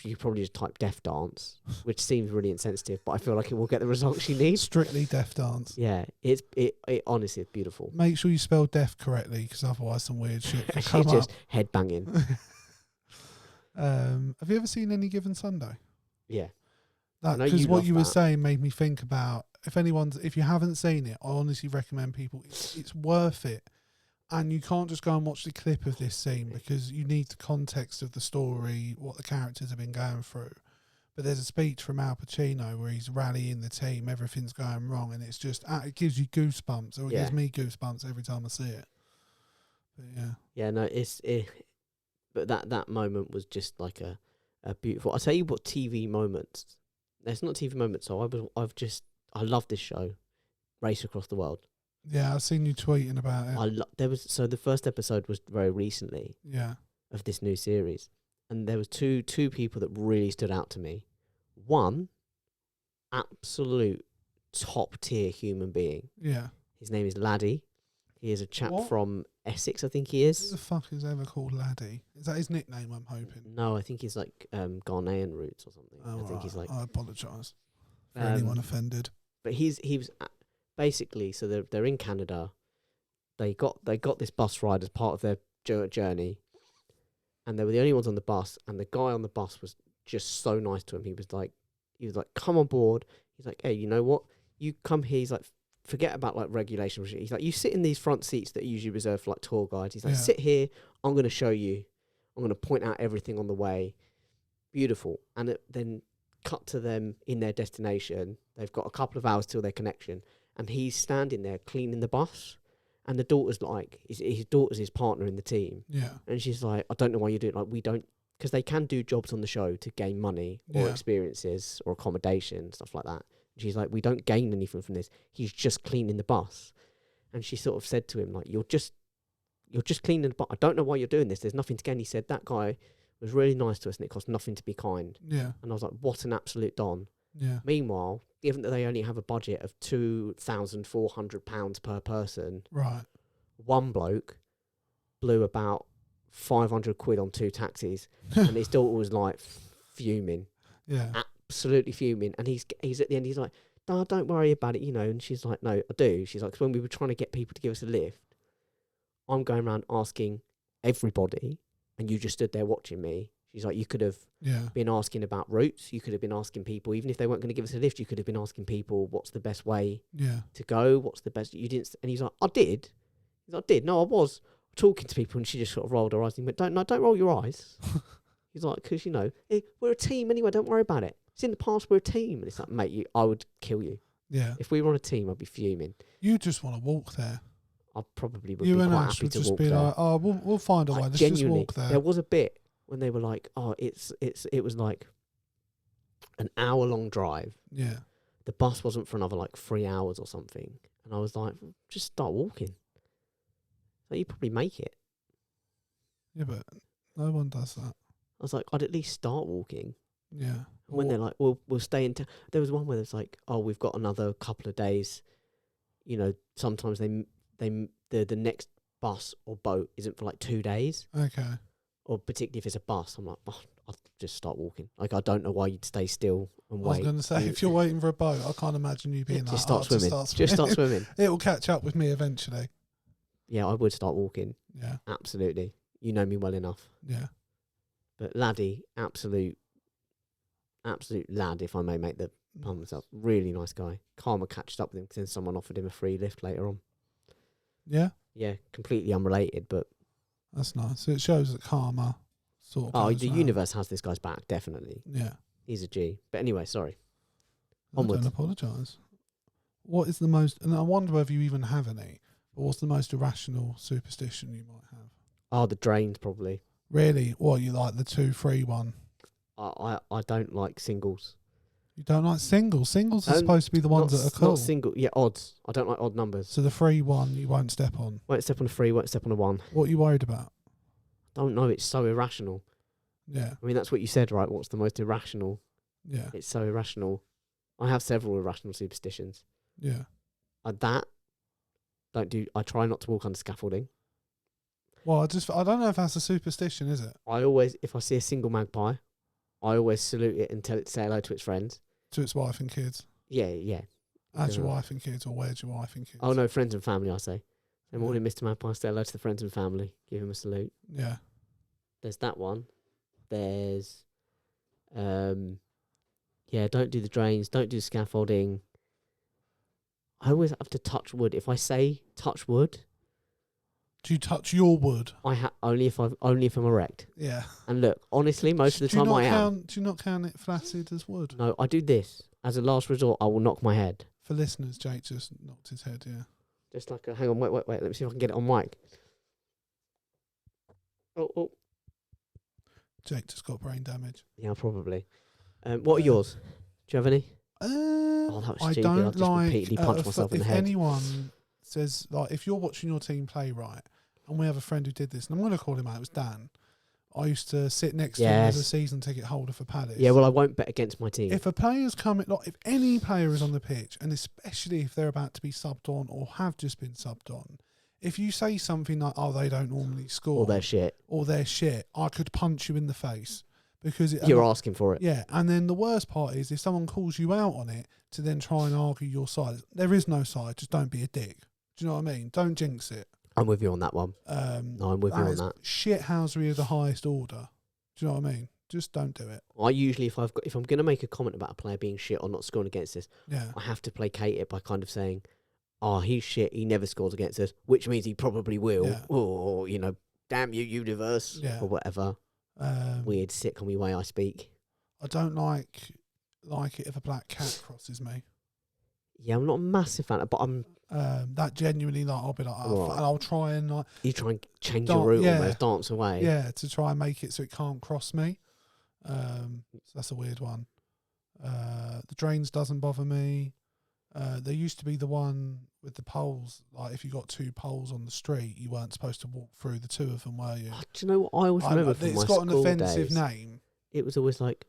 You probably just type deaf dance, which seems really insensitive, but I feel like it will get the results you need. Strictly deaf dance. Yeah, it honestly is beautiful. Make sure you spell deaf correctly, because otherwise some weird shit can come She's just up. head banging. Have you ever seen Any Given Sunday? Yeah. Because what you were saying made me think about, if you haven't seen it, I honestly recommend people, it's worth it. And you can't just go and watch the clip of this scene, because you need the context of the story, what the characters have been going through. But there's a speech from Al Pacino where he's rallying the team, everything's going wrong, and it's just, it gives you goosebumps, or it gives me goosebumps every time I see it. But yeah. Yeah, no, but that moment was just like a beautiful... I'll tell you what TV moments... It's not TV moments, so I love this show, Race Across the World. Yeah, I've seen you tweeting about it. So the first episode was very recently. Yeah. Of this new series, and there was two people that really stood out to me. One, absolute top tier human being. Yeah. His name is Laddie. He is a chap from Essex, I think he Who is. the fuck is ever called Laddie? Is that his nickname? I'm hoping. No, I think he's like Ghanaian roots or something. Oh, I think he's like. I apologise for anyone offended. But he was basically, so they're in Canada. They got this bus ride as part of their journey, and they were the only ones on the bus. And the guy on the bus was just so nice to him. He was like, come on board. He's like, hey, you know what? You come here. He's like, forget about like regulations. He's like, you sit in these front seats that are usually reserved for like tour guides. He's like, sit here. I'm going to show you. I'm going to point out everything on the way. Beautiful. And then cut to them in their destination. They've got a couple of hours till their connection. And he's standing there cleaning the bus. And the daughter's like, his daughter's his partner in the team. Yeah. And she's like, I don't know why you do it. Like, we don't, because they can do jobs on the show to gain money or experiences or accommodation, stuff like that. And she's like, we don't gain anything from this. He's just cleaning the bus. And she sort of said to him, like, you're just cleaning the bus. I don't know why you're doing this. There's nothing to gain. He said, that guy was really nice to us and it cost nothing to be kind. Yeah. And I was like, what an absolute don. Yeah. Meanwhile, given that they only have a budget of £2,400 per person, Right. one bloke blew about 500 quid on 2 taxis, and his daughter was like fuming, Yeah. absolutely fuming. And he's at the end, he's like, "No, don't worry about it, you know." And she's like, "No, I do." She's like, "'Cause when we were trying to get people to give us a lift, I'm going around asking everybody, and you just stood there watching me." She's like, "You could have been asking about routes. You could have been asking people, even if they weren't going to give us a lift, you could have been asking people what's the best way to go, what's the best." You didn't. And he's like, "I did." He's like, "I did. No, I was talking to people." And she just sort of rolled her eyes and went, "Don't roll your eyes." He's like, "'Cause you know, we're a team anyway. Don't worry about it. It's in the past. We're a team." And it's like, "Mate, I would kill you. Yeah. If we were on a team, I'd be fuming. You just want to walk there. I probably would You be and quite Ash happy would to just walk be there. like, "Oh, we'll find a way. Let's just walk there." There was a bit when they were like, "Oh, it was like an hour-long drive. Yeah. The bus wasn't for another like 3 hours or something." And I was like, "Just start walking. Like, you probably make it." Yeah, but no one does that. I was like, "I'd at least start walking." Yeah. And when they're like, "We'll stay in town." There was one where it's like, "Oh, we've got another couple of days." You know, sometimes the next bus or boat isn't for like 2 days. Okay. Or particularly if it's a bus, I'm like, "Oh, I'll just start walking." Like, I don't know why you'd stay still and wait. I was going to say, if you're waiting for a boat, I can't imagine you being like, just start swimming. Just start swimming. It will catch up with me eventually. Yeah, I would start walking. Yeah. Absolutely. You know me well enough. Yeah. But laddie, absolute lad, if I may make the pun myself. Really nice guy. Karma catched up with him because then someone offered him a free lift later on. Yeah? Yeah, completely unrelated, but... That's nice. So it shows that karma sort of Oh, goes the round. universe has this guy's back, definitely. Yeah. He's a G. But anyway, sorry. I Onwards. don't apologise. What is the most... And I wonder whether you even have any, but what's the most irrational superstition you might have? Oh, the drains, probably. Really? What, you like the 2-3 one? I don't like singles. You don't like singles? Singles are supposed to be the ones that are cool. Not single, yeah, odds. I don't like odd numbers. So the 3-1 you won't step on? Won't step on a 3, won't step on a 1. What are you worried about? Don't know, it's so irrational. Yeah. I mean, that's what you said, right? What's the most irrational? Yeah. It's so irrational. I have several irrational superstitions. Yeah. I try not to walk under scaffolding. Well, I don't know if that's a superstition, is it? I always, if I see a single magpie, I always salute it and tell it to say hello to its friends. To its wife and kids? Yeah, yeah. As your wife and kids, or where's your wife and kids? Oh, no, friends and family, I say. Good morning, Mr. Magpie. Say hello to the friends and family. Give him a salute. Yeah. There's that one. There's, don't do the drains. Don't do scaffolding. I always have to touch wood. If I say touch wood, do you touch your wood? Only if I'm erect. Yeah. And look, honestly, most of the time I am. Do you not count it flaccid as wood? No, I do this as a last resort. I will knock my head. For listeners, Jake just knocked his head. Yeah. Just like hang on, wait. Let me see if I can get it on mic. Oh. Jake just got brain damage. Yeah, probably. What are yours? Do you have any? That was I stupid. don't I just like. repeatedly punched myself in the head. If anyone says, like, if you're watching your team play right, and we have a friend who did this, and I'm going to call him out. It was Dan. I used to sit next to him as a season ticket holder for Palace. Yeah, well, I won't bet against my team. If a player's coming, like, if any player is on the pitch, and especially if they're about to be subbed on or have just been subbed on, if you say something like, "Oh, they don't normally score," or they're shit, I could punch you in the face because you're asking for it. Yeah, and then the worst part is if someone calls you out on it to then try and argue your side. There is no side. Just don't be a dick. Do you know what I mean? Don't jinx it. I'm with you on that one. No, I'm with you on that. Shithousery of the highest order. Do you know what I mean? Just don't do it. I usually, if I'm going to make a comment about a player being shit or not scoring against us, I have to placate it by kind of saying, "Oh, he's shit. He never scores against us," which means he probably will. Yeah. Or damn you, universe, or whatever. Weird sitcom way I speak. I don't like it if a black cat crosses me. Yeah, I'm not a massive fan, but I'm. That genuinely, like, I'll be like, and I'll try and like. You try and change your route, almost dance away. Yeah, to try and make it so it can't cross me. So that's a weird one. The drains doesn't bother me. There used to be the one with the poles. Like, if you got 2 poles on the street, you weren't supposed to walk through the 2 of them, were you? Do you know what I always remember from my school days? It's got an offensive name. It was always like,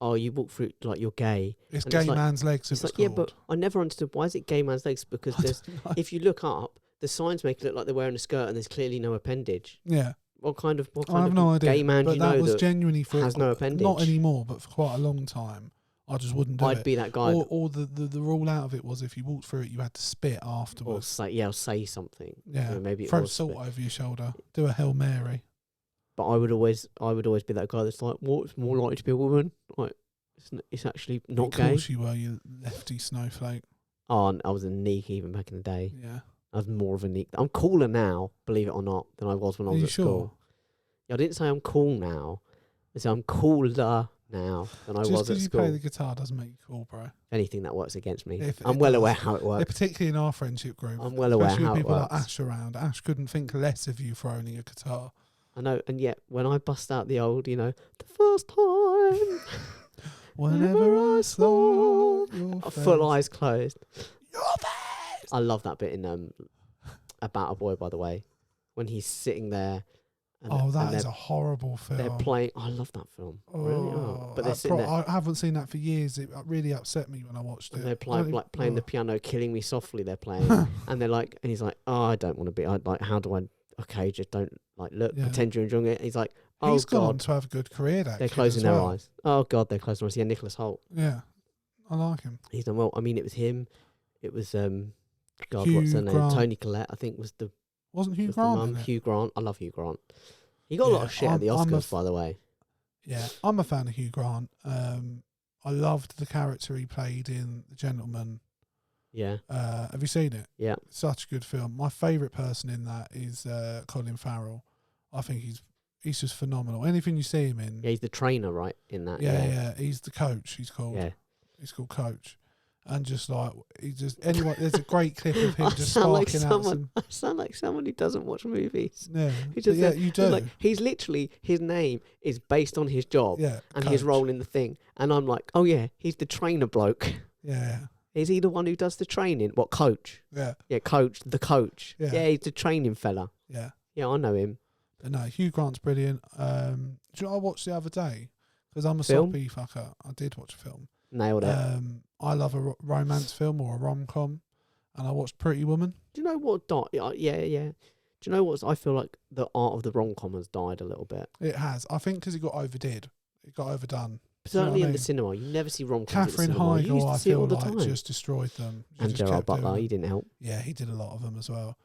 oh, you walk through like you're gay. It's And gay it's like- man's legs. It's It was like, yeah, called. but I never understood why is it gay man's legs? Because there's, if you look up, the signs make it look like they're wearing a skirt and there's clearly no appendage. Yeah, What kind of I have no idea. gay man do but you that know was that genuinely for has no appendage? Not anymore, but for quite a long time, I just wouldn't do I'd it. be that guy. Or the rule out of it was if you walked through it, you had to spit Or afterwards. say, or say something. Yeah, You know, maybe it throw was salt spit. over your shoulder. Do a Hail Mary. But I would always be that guy that's like, what's more likely to be a woman? Like, it's actually not Of gay. course you were, you lefty snowflake. Oh, and I was a neek even back in the day. Yeah. I was more of a neek. I'm cooler now, believe it or not, than I was when I Are was you at sure? school. Yeah, I didn't say I'm cool now. I said I'm cooler now than I Just was at because you school. play the guitar doesn't make you cool, bro. Anything that works against me. If I'm it well does. aware how it Yeah, works. particularly in our friendship group. I'm well aware especially how with it people like works. Ash around. Ash couldn't think less of you for owning a guitar. I know, and yet when I bust out the old, the first time, Whenever I saw your face. full eyes closed. Your face. I love that bit in About a Boy, by the way, when he's sitting there. And Oh, that and is a horrible film. they're playing. I love that film. Really? Oh. But they're sitting there. I haven't seen that for years. It really upset me when I watched it. And they're I don't playing the even- piano, killing me softly. They're playing, and they're like, and he's like, "Oh, I don't want to be. I like, how do I? Okay, just don't like look. Yeah. Pretend you're enjoying it." He's like, "Oh He's gone on God, to have a good career. That they're kid closing as their well. eyes. Oh God, they're closing their eyes." Yeah, Nicholas Hoult. Yeah, I like him. He's done well. I mean, it was him. It was God, Hugh what's her name? Grant. Toni Collette, I think was the Wasn't Hugh was the Grant mum. in it? Hugh Grant. I love Hugh Grant. He got a lot Yeah, of shit at the I'm a Oscars, by the way. Yeah, I'm a fan of Hugh Grant. I loved the character he played in The Gentleman. Yeah, Have you seen it? yeah. Such a good film. My favourite person in that is Colin Farrell. I think he's just phenomenal. Anything you see him in. Yeah, he's the trainer, right? In that. Yeah. He's the coach. He's called. Yeah. He's called Coach. And just like anyone, there's a great clip of him I just sound like sparking out someone. some. I sound like someone who doesn't watch movies. Yeah, He but just yeah, said- you do. Like he's literally his name is based on his job Yeah, and his Coach. role in the thing. And I'm like, oh yeah, he's the trainer bloke. Yeah, Is he the one who does the training? What coach? yeah, Yeah, coach. The coach. Yeah. Yeah, he's the training fella. yeah. Yeah, I know him. But no, Hugh Grant's brilliant. Do you know what I watched the other day? Because I'm a Film? soppy fucker. I did watch a film. Nailed it. I love a romance film or a rom-com, and I watched Pretty Woman. Do you know what? Yeah. Do you know what? I feel like the art of the rom-com has died a little bit. It has. I think because it got overdid. It got overdone. Certainly I in the mein? cinema. You never see rom-coms Catherine at the cinema. You used Heigl, to I see it all feel the like, time. just destroyed them. She And just Gerard kept doing Butler, them. he didn't help. Yeah, he did a lot of them as well.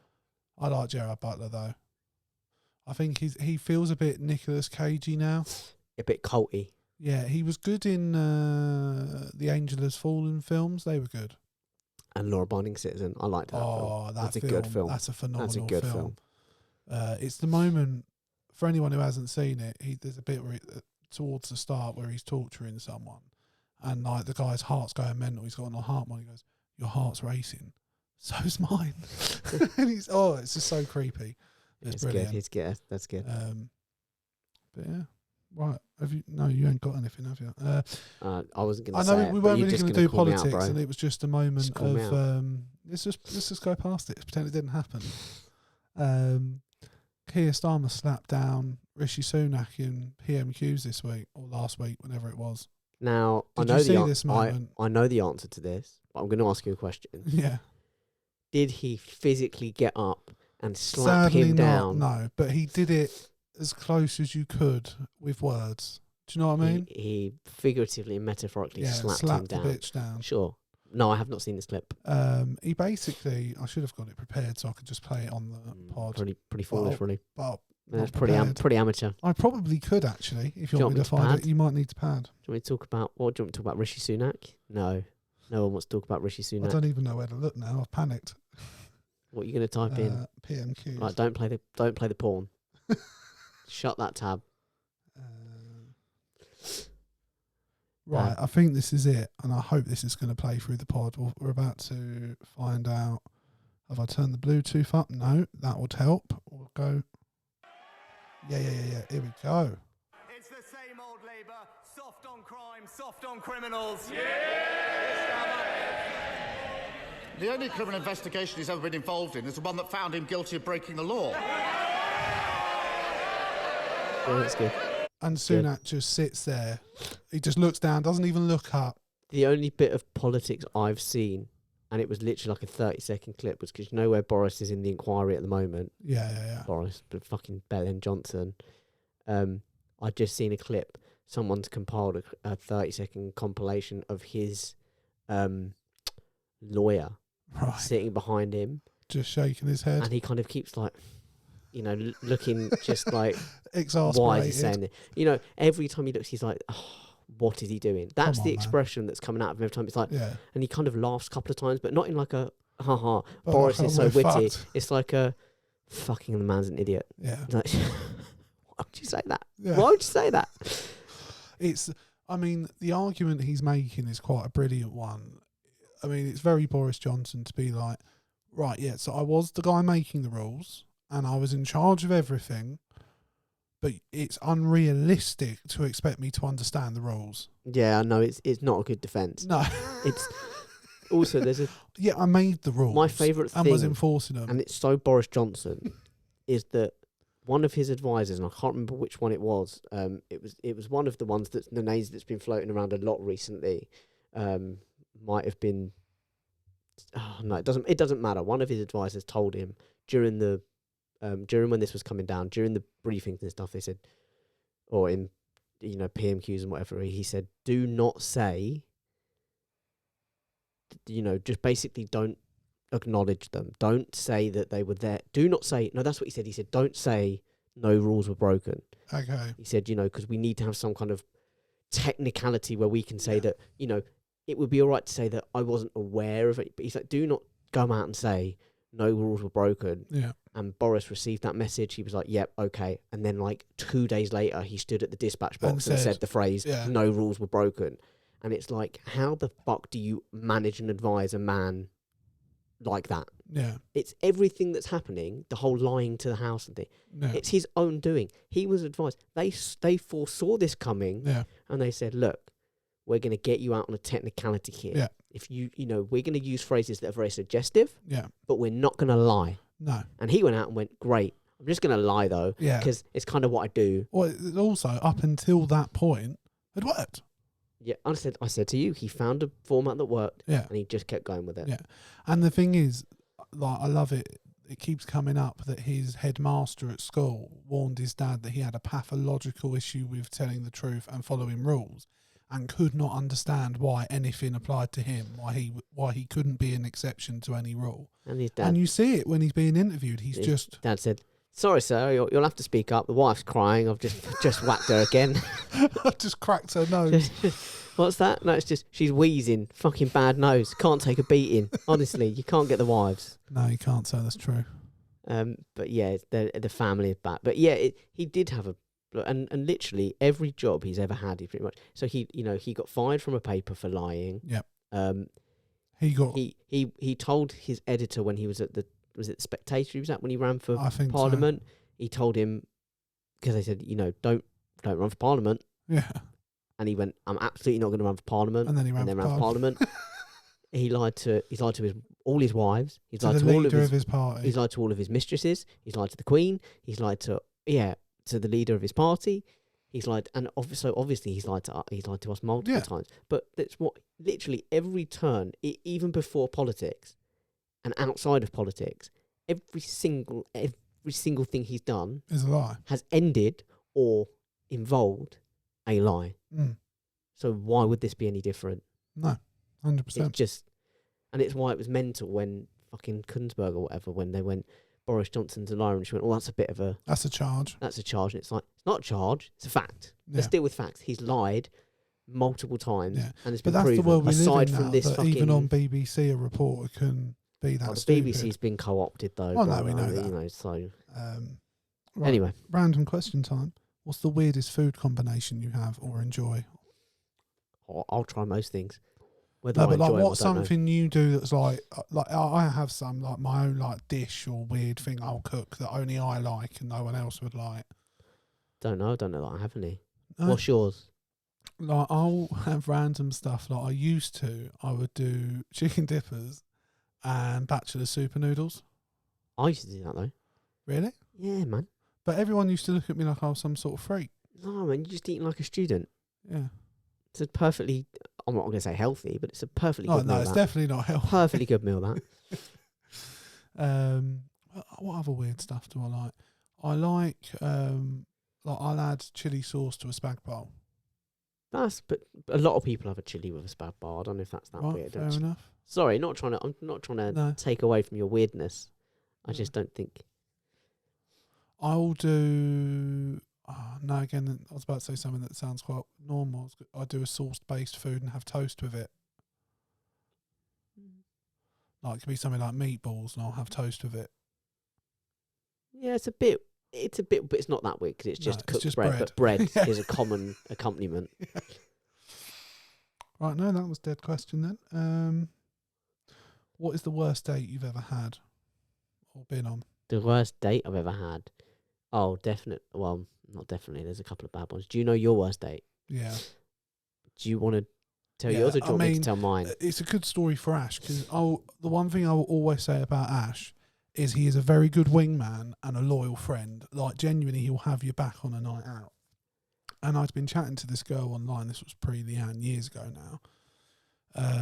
I like Gerard Butler though. I think he feels a bit Nicolas Cagey now. A bit culty. Yeah, he was good in the Angel Has Fallen films. They were good. And Law Abiding Citizen. I liked that film. That's a good film. That's a phenomenal That's a good film. It's the moment for anyone who hasn't seen it. There's a bit where towards the start where he's torturing someone, and like the guy's heart's going mental. He's got on a heart monitor. He goes, "Your heart's racing, so's mine." And it's just so creepy. It's brilliant. Good. It's good. That's good. But yeah, right. Have you? No, you ain't got anything, have you? I wasn't going I to say know it, we but weren't you're really just going to gonna do call me out, politics, bro. and it was just a moment Just call me of let's just go past it. Pretend it didn't happen. Keir Starmer slapped down Rishi Sunak in PMQs this week or last week, whenever it was. Now, Did I know you see this I moment? know the answer to this, but I'm going to ask you a question. Yeah, Did he physically get up and slap sadly him down? not. No, but he did it as close as you could with words. Do you know what I mean? He figuratively and metaphorically Yeah, slapped him slapped the down. bitch down. Sure. No, I have not seen this clip. He basically, I should have got it prepared so I could just play it on the pod. Pretty foolish, really. But That's not pretty prepared. pretty amateur. Do I probably could actually, if you Do you want me to want me to find it. pad? You might need to pad. you want me to talk about what? Do you want me to talk about Rishi Sunak? No. No one wants to talk about Rishi I Sunak. don't even know where to look now. I've panicked. What are you going to type in? PMQs. Right, don't play the porn. Shut that tab. Right, I think this is it, and I hope this is going to play through the pod. We're about to find out. Have I turned the Bluetooth up? No, that would help. We'll go. Yeah. Here we go. It's the same old Labour, soft on crime, soft on criminals. The only criminal investigation he's ever been involved in is the one that found him guilty of breaking the law. Yeah, that's good. And Sunak just sits there. He just looks down, doesn't even look up. The only bit of politics I've seen, and it was literally like a 30-second clip, was because you know where Boris is in the inquiry at the moment. Yeah. Boris, but fucking Belen Johnson. I'd just seen a clip. Someone's compiled a 30-second compilation of his lawyer sitting behind him, just shaking his head, and he kind of keeps like, looking just like exasperated. Why is he saying it? Every time he looks, he's like, oh, what is he doing? That's the expression that's coming out of him every time. It's like, and he kind of laughs a couple of times, but not in like a haha. Boris is so witty. Fucked. It's like a fucking the man's an idiot. Yeah. Like, why would you say that? Yeah. Why would you say that? I mean, the argument he's making is quite a brilliant one. I mean, it's very Boris Johnson to be like, right, yeah, so I was the guy making the rules and I was in charge of everything, but it's unrealistic to expect me to understand the rules. Yeah, I know, it's not a good defence. No. It's also, there's a... Yeah, I made the rules. My favourite thing... And was enforcing them. And it's so Boris Johnson, is that one of his advisors, and I can't remember which one it was one of the ones the names that's been floating around a lot recently, might have been... Oh, no, it doesn't matter. One of his advisors told him during when this was coming down, during the briefings and stuff, they said, or in PMQs and whatever, he said, do not say, just basically don't acknowledge them. Don't say that they were there. Do not say, no, that's what he said. He said, don't say no rules were broken. Okay. He said, because we need to have some kind of technicality where we can say that, it would be all right to say that I wasn't aware of it. But he's like, do not come out and say no rules were broken. Yeah. And Boris received that message. He was like, yep, okay. And then like 2 days later, he stood at the dispatch box and said the phrase, no rules were broken. And it's like, how the fuck do you manage and advise a man like that? Yeah. It's everything that's happening, the whole lying to the house and thing. Yeah. It's his own doing. He was advised. They foresaw this coming. Yeah. And they said, look, we're going to get you out on a technicality here. Yeah. If we're going to use phrases that are very suggestive. Yeah. But we're not going to lie. No. And he went out and went, great. I'm just going to lie though. Yeah. Because it's kind of what I do. Well, also up until that point, it worked. Yeah, I said to you, he found a format that worked. Yeah. And he just kept going with it. Yeah. And the thing is, like, I love it. It keeps coming up that his headmaster at school warned his dad that he had a pathological issue with telling the truth and following rules, and could not understand why anything applied to him, why he couldn't be an exception to any rule. And his dad, and you see it when he's being interviewed. Dad said, sorry, sir, you'll have to speak up. The wife's crying. I've just whacked her again. I just cracked her nose. What's that? No, it's just she's wheezing. Fucking bad nose. Can't take a beating. Honestly, you can't get the wives. No, you can't say that's true. But yeah, the family is back. But yeah, he did have a and literally every job he's ever had, he pretty much. So he got fired from a paper for lying. Yep. He told his editor when he was at the Spectator he was at when he ran for Parliament. So. He told him, because they said, don't run for Parliament. Yeah. And he went, I'm absolutely not going to run for Parliament. And then he ran for Parliament. He lied to all his wives. He's lied to all of his party. He's lied to all of his mistresses. He's lied to the Queen. He's lied to the leader of his party. He's lied, and obviously he's lied to us multiple times. But that's what literally every turn, even before politics, and outside of politics, every single thing he's done is a lie. Has ended or involved a lie. Mm. So why would this be any different? No, 100%. It's just, and it's why it was mental when fucking Kunzberg or whatever, when they went, Boris Johnson's a liar, and she went, that's a bit of a... That's a charge. That's a charge. And it's like, it's not a charge, it's a fact. Let's deal with facts. He's lied multiple times, and it's been proven. But that's the world we aside live in from now, this that fucking... even on BBC, a reporter can be that stupid. The BBC's been co-opted, though. Oh, no, we know that. So... right, anyway. Random question time. What's the weirdest food combination you have or enjoy? I'll try most things. What's something you do that's like I have some, like my own like dish or weird thing I'll cook that only I like and no one else would like? I don't know that I have any. No. What's yours? Like I'll have random stuff. Like I would do chicken dippers and bachelor super noodles. I used to do that though. Really? Yeah, man. But everyone used to look at me like I was some sort of freak. No, man, you're just eating like a student. Yeah. It's a perfectly, I'm not going to say healthy, but it's a perfectly Oh good meal. no, it's that. definitely not healthy. Perfectly good meal, that. What other weird stuff do I like? I like I'll add chili sauce to a spag bowl. But a lot of people have a chili with a spag bowl. I don't know if that's that Right, weird. fair enough. Sorry, I'm not trying to No. take away from your weirdness. I No. just don't think. I'll do. No, again, I was about to say something that sounds quite normal. I do a sauce-based food and have toast with it. Like, it could be something like meatballs, and I'll have toast with it. Yeah, it's a bit, but it's not that weird because it's No, just it's cooked just bread. bread. But bread Yeah. is a common accompaniment. Yeah. Right, no, that was dead question then. What is the worst date you've ever had or been on? The worst date I've ever had. Oh, definitely. Well, not definitely. There's a couple of bad ones. Do you know your worst date? Yeah. Do you want to tell Yeah, yours or do I you want me mean, to tell mine? It's a good story for Ash because the one thing I will always say about Ash is he is a very good wingman and a loyal friend. Like, genuinely, he'll have your back on a night out. And I'd been chatting to this girl online. This was pre-Leanne, years ago now.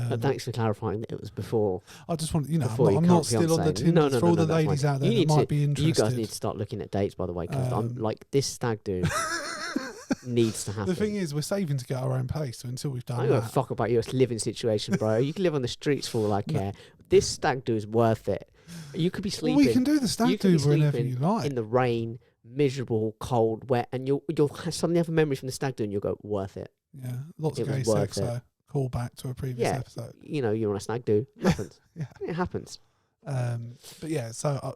But thanks for clarifying that it was before. I just want, I'm Before your not current still on the fiancé. Tinder for all the that's fine. ladies out there You that need might to- be interested. You guys need to start looking at dates, by the way, because I'm like, this stag do needs to happen. The thing is, we're saving to get our own place, so until we've I done don't give a that. fuck about your living situation, bro. You can live on the streets for all I care. This stag do is worth it. You could be Well, sleeping. we can do the you stag could be do whenever sleeping you like. in the rain, miserable, cold, wet, and you'll suddenly have a memory from the stag do, and you'll go, worth it. Yeah, lots It of was gay worth sex, it. so call back to a previous Yeah. episode. You know, you're on a stag do. It happens. Yeah. It happens. But yeah, so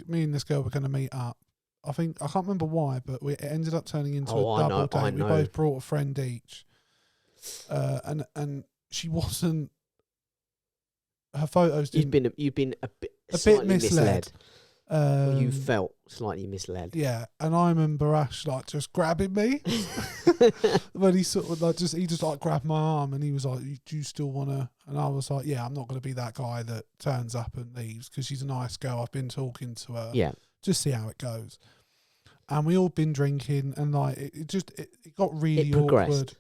me and this girl were going to meet up. I can't remember why, but it ended up turning into Oh, a I double know, I date. We know. both brought a friend each, and she wasn't. Her photos You've didn't. been a bit misled. misled. Or you Um, felt slightly misled. Yeah, and I remember Ash like just grabbing me when he sort of he just grabbed my arm and he was like, "Do you still want to?" And I was like, "Yeah, I'm not going to be that guy that turns up and leaves because she's a nice girl. I've been talking to her. Yeah. Just see how it goes." And we all been drinking and it got really progressed. awkward.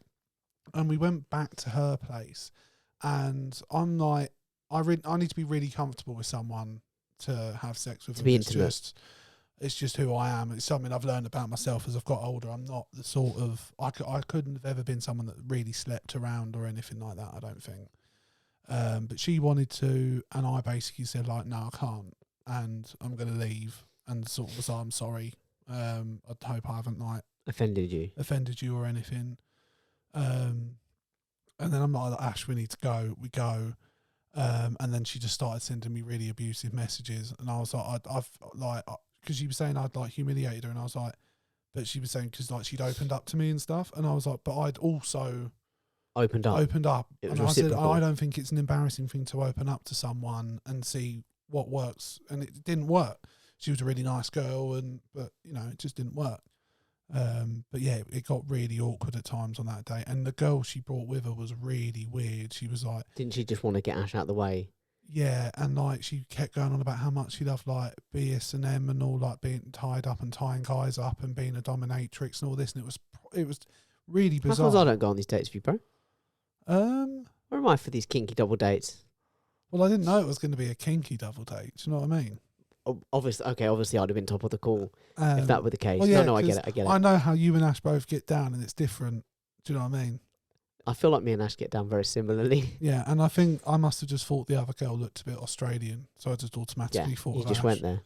And we went back to her place, and I'm like, I need to be really comfortable with someone to have sex with. To them. be intimate. It's just who I am. It's something I've learned about myself as I've got older. I'm not the sort of I couldn't have ever been someone that really slept around or anything like that. I don't think. But she wanted to, and I basically said like, no, I can't, and I'm going to leave. And sort of was, I'm sorry. I hope I haven't Offended you. offended you or anything. And then I'm like, Ash, we need to go. We go. And then she just started sending me really abusive messages, and I was like, because she was saying I'd humiliated her, and I was like, but she was saying because she'd opened up to me and stuff, and I was like, but I'd also Opened up. and It was I said, reciprocal. I don't think it's an embarrassing thing to open up to someone and see what works, and it didn't work. She was a really nice girl, but it just didn't work. But yeah, it got really awkward at times on that day, and the girl she brought with her was really weird. She was like, Didn't she just want to get Ash out of the way? yeah, and she kept going on about how much she loved BS&M and all, being tied up and tying guys up and being a dominatrix and all this, and it was really How bizarre. comes I don't go on these dates with you, bro? Um, Where am I for these kinky double dates? well, I didn't know it was going to be a kinky double date. Do you know what I mean? Obviously, I'd have been top of the call if Um, that were the case. well, yeah, No, I get 'cause it. I get it. I know how you and Ash both get down, and it's different. Do you know what I mean? I feel like me and Ash get down very similarly. Yeah, and I think I must have just thought the other girl looked a bit Australian, so I just Yeah, automatically thought you of just Ash. went there.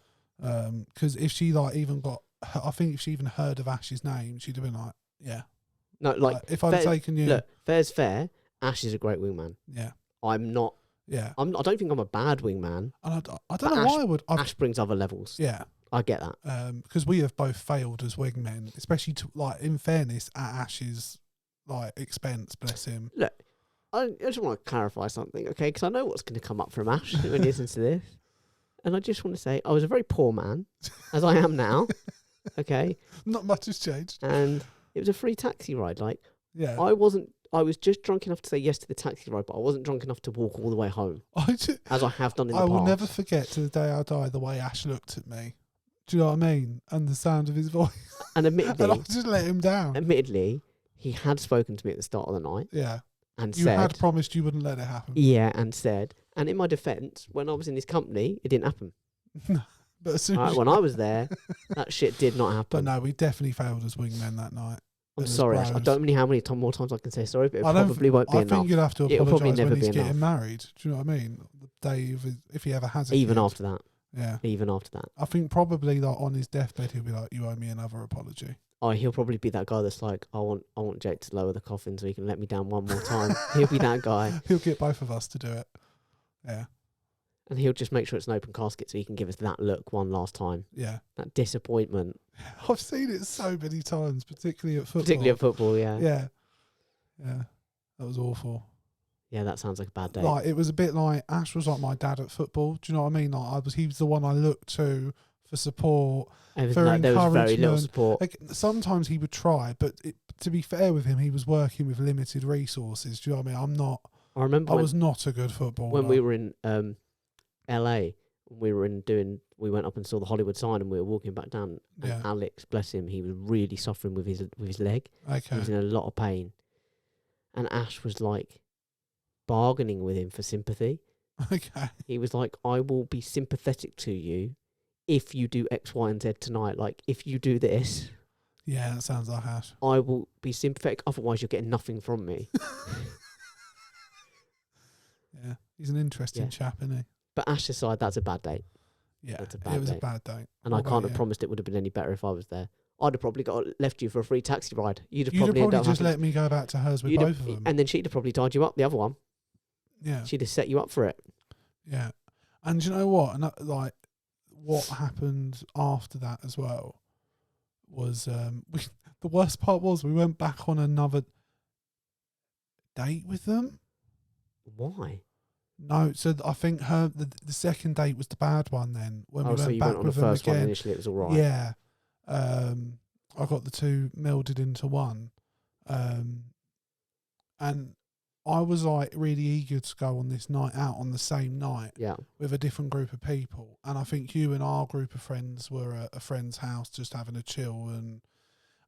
Because if she even got, I think if she even heard of Ash's name, she'd have been like, yeah. No, like if I'd have fair- taken you, look, fair's fair. Ash is a great wingman. yeah, I'm not. yeah. I don't think I'm a bad wingman. And I But don't know Ash- why I would. Ash brings other levels. Yeah, I get that. because we have both failed as wingmen, especially in fairness at Ash's expense. Bless him. Look, I just want to clarify something, okay? Because I know what's going to come up from Ash when he listens to this. And I just want to say, I was a very poor man, as I am now, okay? Not much has changed. And it was a free taxi ride. Yeah, I was just drunk enough to say yes to the taxi ride, but I wasn't drunk enough to walk all the way home, as I have done in the I past. will never forget to the day I die the way Ash looked at me Do you know what I mean? And the sound of his voice. And And I admittedly, just let him down. he had spoken to me at the start of the night Yeah. and You said, had promised you wouldn't let it happen. yeah, and in my defence, when I was in his company, it didn't happen. But as soon Right, as when I was there, that shit did not happen. But no, we definitely failed as wingmen that night. I'm and as sorry, Ash. I bros. don't know how many more times I can say sorry, but it I don't probably won't be I enough. think you'll have to It'll probably apologise never when he's be getting enough. married. Do you know what I mean? The day if he ever has a Even kid. after that. Yeah. Even after that. I think probably like on his deathbed he'll be like, you owe me another apology. Oh, he'll probably be that guy that's like, I want Jake to lower the coffin so he can let me down one more time. He'll be that guy. He'll get both of us to do it. Yeah. And he'll just make sure it's an open casket so he can give us that look one last time. Yeah. That disappointment. I've seen it so many times, particularly at football. Particularly at football, yeah. Yeah. Yeah. That was awful. Yeah, that sounds like a bad day. Like it was a bit like Ash was like my dad at football. Do you know what I mean? Like he was the one I looked to for support. There was for very little encouragement. support. Like sometimes he would try, but to be fair with him, he was working with limited resources. Do you know what I mean? I was not a good footballer. when we were in LA, we went up and saw the Hollywood sign and we were walking back down. And Yeah. Alex, bless him, he was really suffering with his leg. He Okay. was in a lot of pain. And Ash was like bargaining with him for sympathy. Okay. He was like, I will be sympathetic to you if you do X, Y, and Z tonight. Like, if you do this, Yeah, that sounds like Ash. I will be sympathetic. Otherwise, you're getting nothing from me. Yeah. He's an interesting Yeah. chap, isn't he? But Ash aside, that's a bad date. Yeah. That's a bad It was a date. bad date. And What I about can't have you? promised it would have been any better if I was there. I'd have probably left you for a free taxi ride. You'd have You'd have probably, probably ended up just let me go back to hers with you'd both have- of them. And then she'd have probably tied you up, the other one. Yeah. She'd have set you up for it. Yeah. And do you know what? And like what happened after that as well was the worst part was we went back on another date with them. Why? No, so I think the second date was the bad one then when we So went you back went on the with them first one again. initially, it was all right. Yeah. I got the two melded into one. And I was like really eager to go on this night out on the same night Yeah. with a different group of people. And I think you and our group of friends were at a friend's house just having a chill. And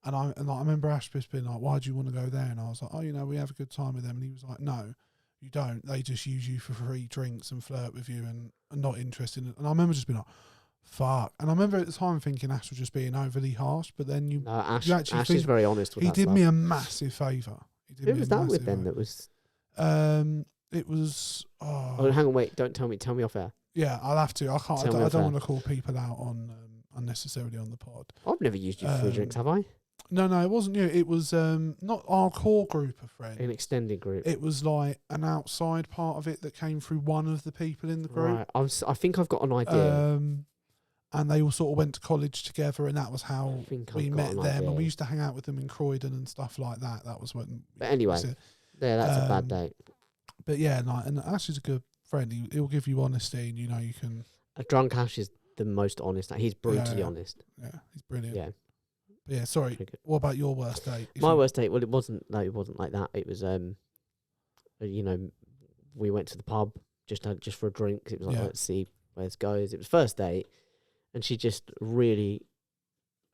I remember Ashbis being like, why do you want to go there? And I was like, oh, we have a good time with them. And he was like, no, you don't. They just use you for free drinks and flirt with you and are not interested in it. And I remember just being like, fuck. And I remember at the time thinking Ash was just being overly harsh, but then No, Ash, you actually Ash think is very honest with he that did stuff. me a massive favour. Who was that with then? That was. It was. Oh, hang on, wait! Don't tell me. Tell me off air. Yeah, I'll have to. I can't. Tell me I off don't air. want to call people out on unnecessarily on the pod. I've never used you for free drinks, have I? No, it wasn't you. It was not our core group of friends. An extended group. It was like an outside part of it that came through one of the people in the group. Right. I think I've got an idea. And they all sort of went to college together, and that was how I think we I've got met an them. idea. And we used to hang out with them in Croydon and stuff like that. That was when. But anyway, yeah, that's a bad date. But yeah, and Ash is a good friend. He'll give you honesty, and you can. A drunk Ash is the most honest. He's brutally Yeah. honest. Yeah, he's brilliant. Yeah. But yeah, sorry. Pretty good. What about your worst date? My worst date. Well, it wasn't like that. It was we went to the pub just for a drink. 'Cause it was like, Yeah. let's see where this goes. It was first date, and she just really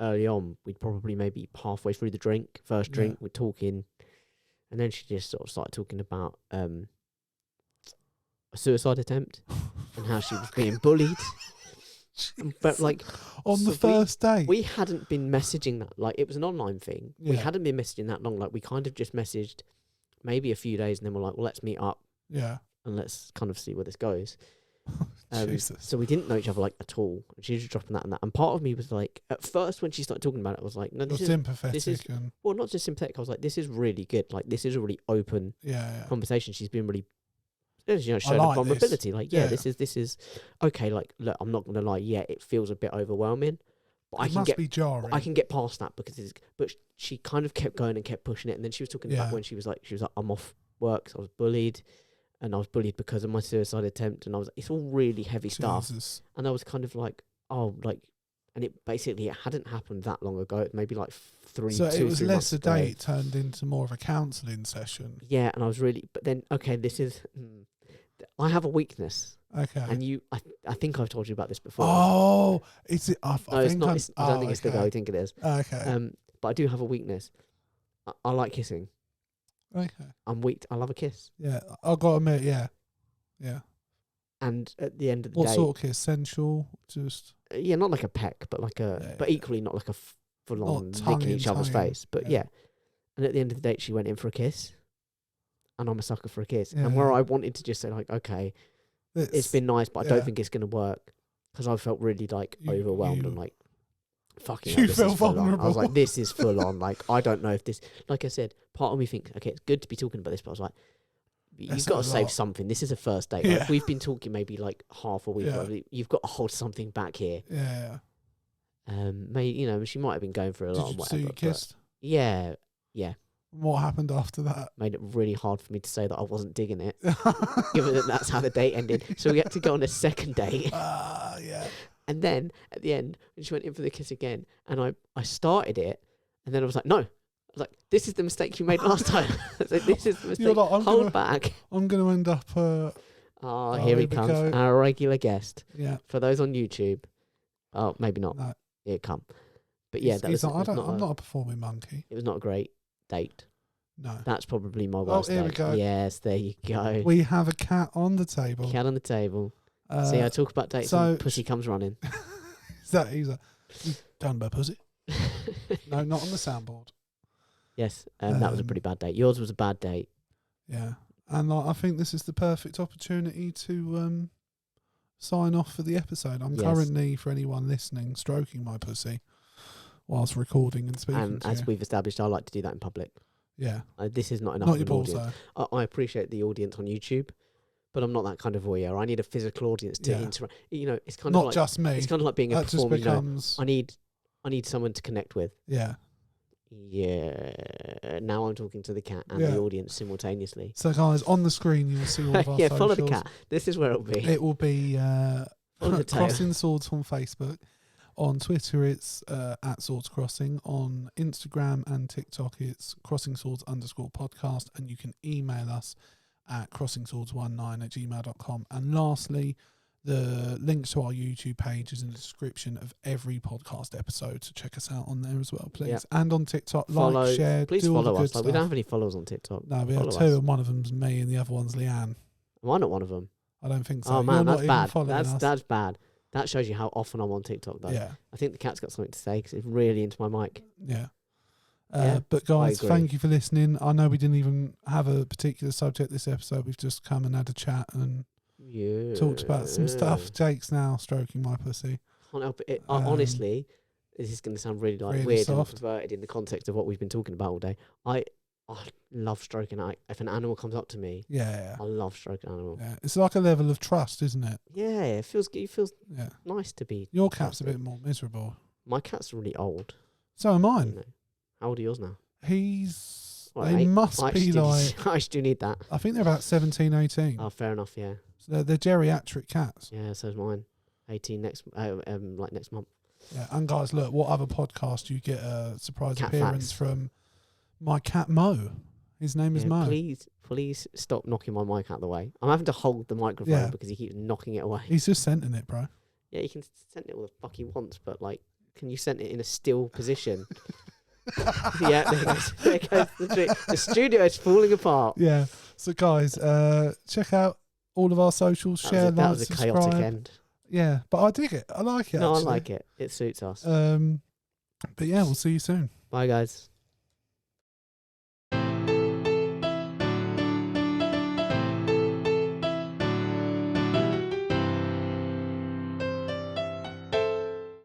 early on. We'd probably maybe halfway through the drink, first drink, we're talking, and then she just sort of started talking about a suicide attempt and how she was being bullied. But like on the so first date, we hadn't been messaging that, like it was an online thing. We Yeah. hadn't been messaging that long. Like we kind of just messaged maybe a few days, and then we're like, well, let's meet up yeah. and let's kind of see where this goes. Jesus. So we didn't know each other like at all. And she was just dropping that and that. And part of me was like, at first when she started talking about it, I was like, no, You're this is sympathetic and well, not just sympathetic. I was like, this is really good. Like this is a really open yeah. conversation. She's been really, showing like a vulnerability. this. Like, Yeah. this is okay. Like, look, I'm not gonna lie. Yeah, it feels a bit overwhelming, but I It can must get be jarring. I can get past that because but she kind of kept going and kept pushing it. And then she was talking Yeah. about when she was like, I'm off work, so I was bullied. And I was bullied because of my suicide attempt. And I was, it's all really heavy stuff. Jesus. And I was kind of like, and it hadn't happened that long ago. Maybe like So it was 3 less months a ago. date turned into more of a counselling session. Yeah. And I was really, but then, okay, this is, I have a weakness. Okay. And I think I've told you about this before. Oh, is it? no, it's not. I don't think it's the guy I think it is. Okay. But I do have a weakness. I like kissing. Okay. I'm weak. I love a kiss. Yeah, I've got to admit, yeah. And at the end of the What day, sort of kiss? Sensual? Just. yeah, not like a peck, but like but equally not like a full on tongue licking in each other's tongue in. face. But Yeah. yeah. And at the end of the date, she went in for a kiss, and I'm a sucker for a kiss. Yeah. And where I wanted to just say like, okay, it's been nice, but I don't think it's going to work, because I felt really like overwhelmed and like, fucking hell, You this felt is full on. I was vulnerable. like, this is full on. Like, I don't know if this, like I said, part of me thinks, okay, it's good to be talking about this, but I was like, you've That's got a to save lot. something. This is a first date. Yeah. Like, we've been talking maybe like half a week. Yeah. Whatever. You've got to hold something back here. Yeah. Maybe she might have been going for a lot Did and you, so whatever. you but kissed? yeah, What happened after that? made it really hard for me to say that I wasn't digging it, given that that's how the date ended. So we had to go on a second date. Yeah. And then at the end, when she went in for the kiss again, and I started it, and then I was like, no. I was like, this is the mistake you made last time. I was like, this is the mistake. You're like, Hold back. I'm going to end up. Oh, here he we comes. go. Our regular guest. Yeah. For those on YouTube, oh, maybe not. No. Here it come. But yeah, I'm not a performing monkey. it was not a great date. No. That's probably my worst here we date. go. Yes, there you go. We have a cat on the table. Cat on the table. See, I talk about dates and pussy comes running. He's done by pussy. No, not on the soundboard. Yes, that was a pretty bad date. Yours was a bad date. Yeah. And like, I think this is the perfect opportunity to sign off for the episode. I'm Yes. currently, for anyone listening, stroking my pussy whilst recording and speaking And to as you. we've established, I like to do that in public. Yeah. This is not enough Not of your an balls, audience. though. I appreciate the audience on YouTube, but I'm not that kind of voyeur. I need a physical audience to Yeah. interact. You know, it's kind Not of like just me. it's kind of like being a That just performer. You know, becomes... I need someone to connect with. Yeah. Yeah. Now I'm talking to the cat and Yeah. the audience simultaneously. So, guys, on the screen, you'll see all of our Yeah, socials. follow the cat. This is where it'll be. It will be Follow the tail. Crossing Swords on Facebook. On Twitter, it's at Swords Crossing. On Instagram and TikTok, it's CrossingSwords_podcast. And you can email us at CrossingSwords19@gmail.com. And lastly, the link to our YouTube page is in the description of every podcast episode. So check us out on there as well, please. Yep. And on TikTok, Follow, like, share, please do all follow the good us. Like, stuff. we don't have any followers on TikTok. No, we have Follow two, us. and one of them's me, and the other one's Leanne. Am I not one of them? I don't think so. Oh You're man, not that's even bad. following us. That's bad. That shows you how often I'm on TikTok, though. Yeah, I think the cat's got something to say because it's really into my mic. yeah. Yeah, But guys, agree. thank you for listening. I know we didn't even have a particular subject this episode. We've just come and had a chat and Yeah. talked about some stuff. Jake's now stroking my pussy. Can't help it. Um, Honestly, this is going to sound really like really weird soft. and perverted in the context of what we've been talking about all day. I love stroking. If an animal comes up to me, Yeah, I love stroking an animal. yeah. It's like a level of trust, isn't it? Yeah, it feels Yeah. nice to be. Your cat's a trusted. bit more miserable. My cat's really old. So am You mine. know. How old are yours now? He's... What, they 8? must I be actually do- like... I actually do need that. I think they're about 17, 18. Oh, fair enough. Yeah, So they're geriatric cats. yeah. So's mine. 18 next next month. Yeah, and guys, look, what other podcast you get a surprise Cat appearance facts. from my cat Mo. His name is Yeah, Mo. please stop knocking my mic out the way. I'm having to hold the microphone Yeah. because he keeps knocking it away. He's just sending it, bro. Yeah, you can send it all the fuck he wants, but like, can you send it in a still position? Yeah, there goes the studio is falling apart. Yeah. So guys, check out all of our socials, share, That like, was a chaotic subscribe. end. Yeah, but I dig it. I like it. No, actually. I like it. It suits us. But yeah, we'll see you soon. Bye, guys.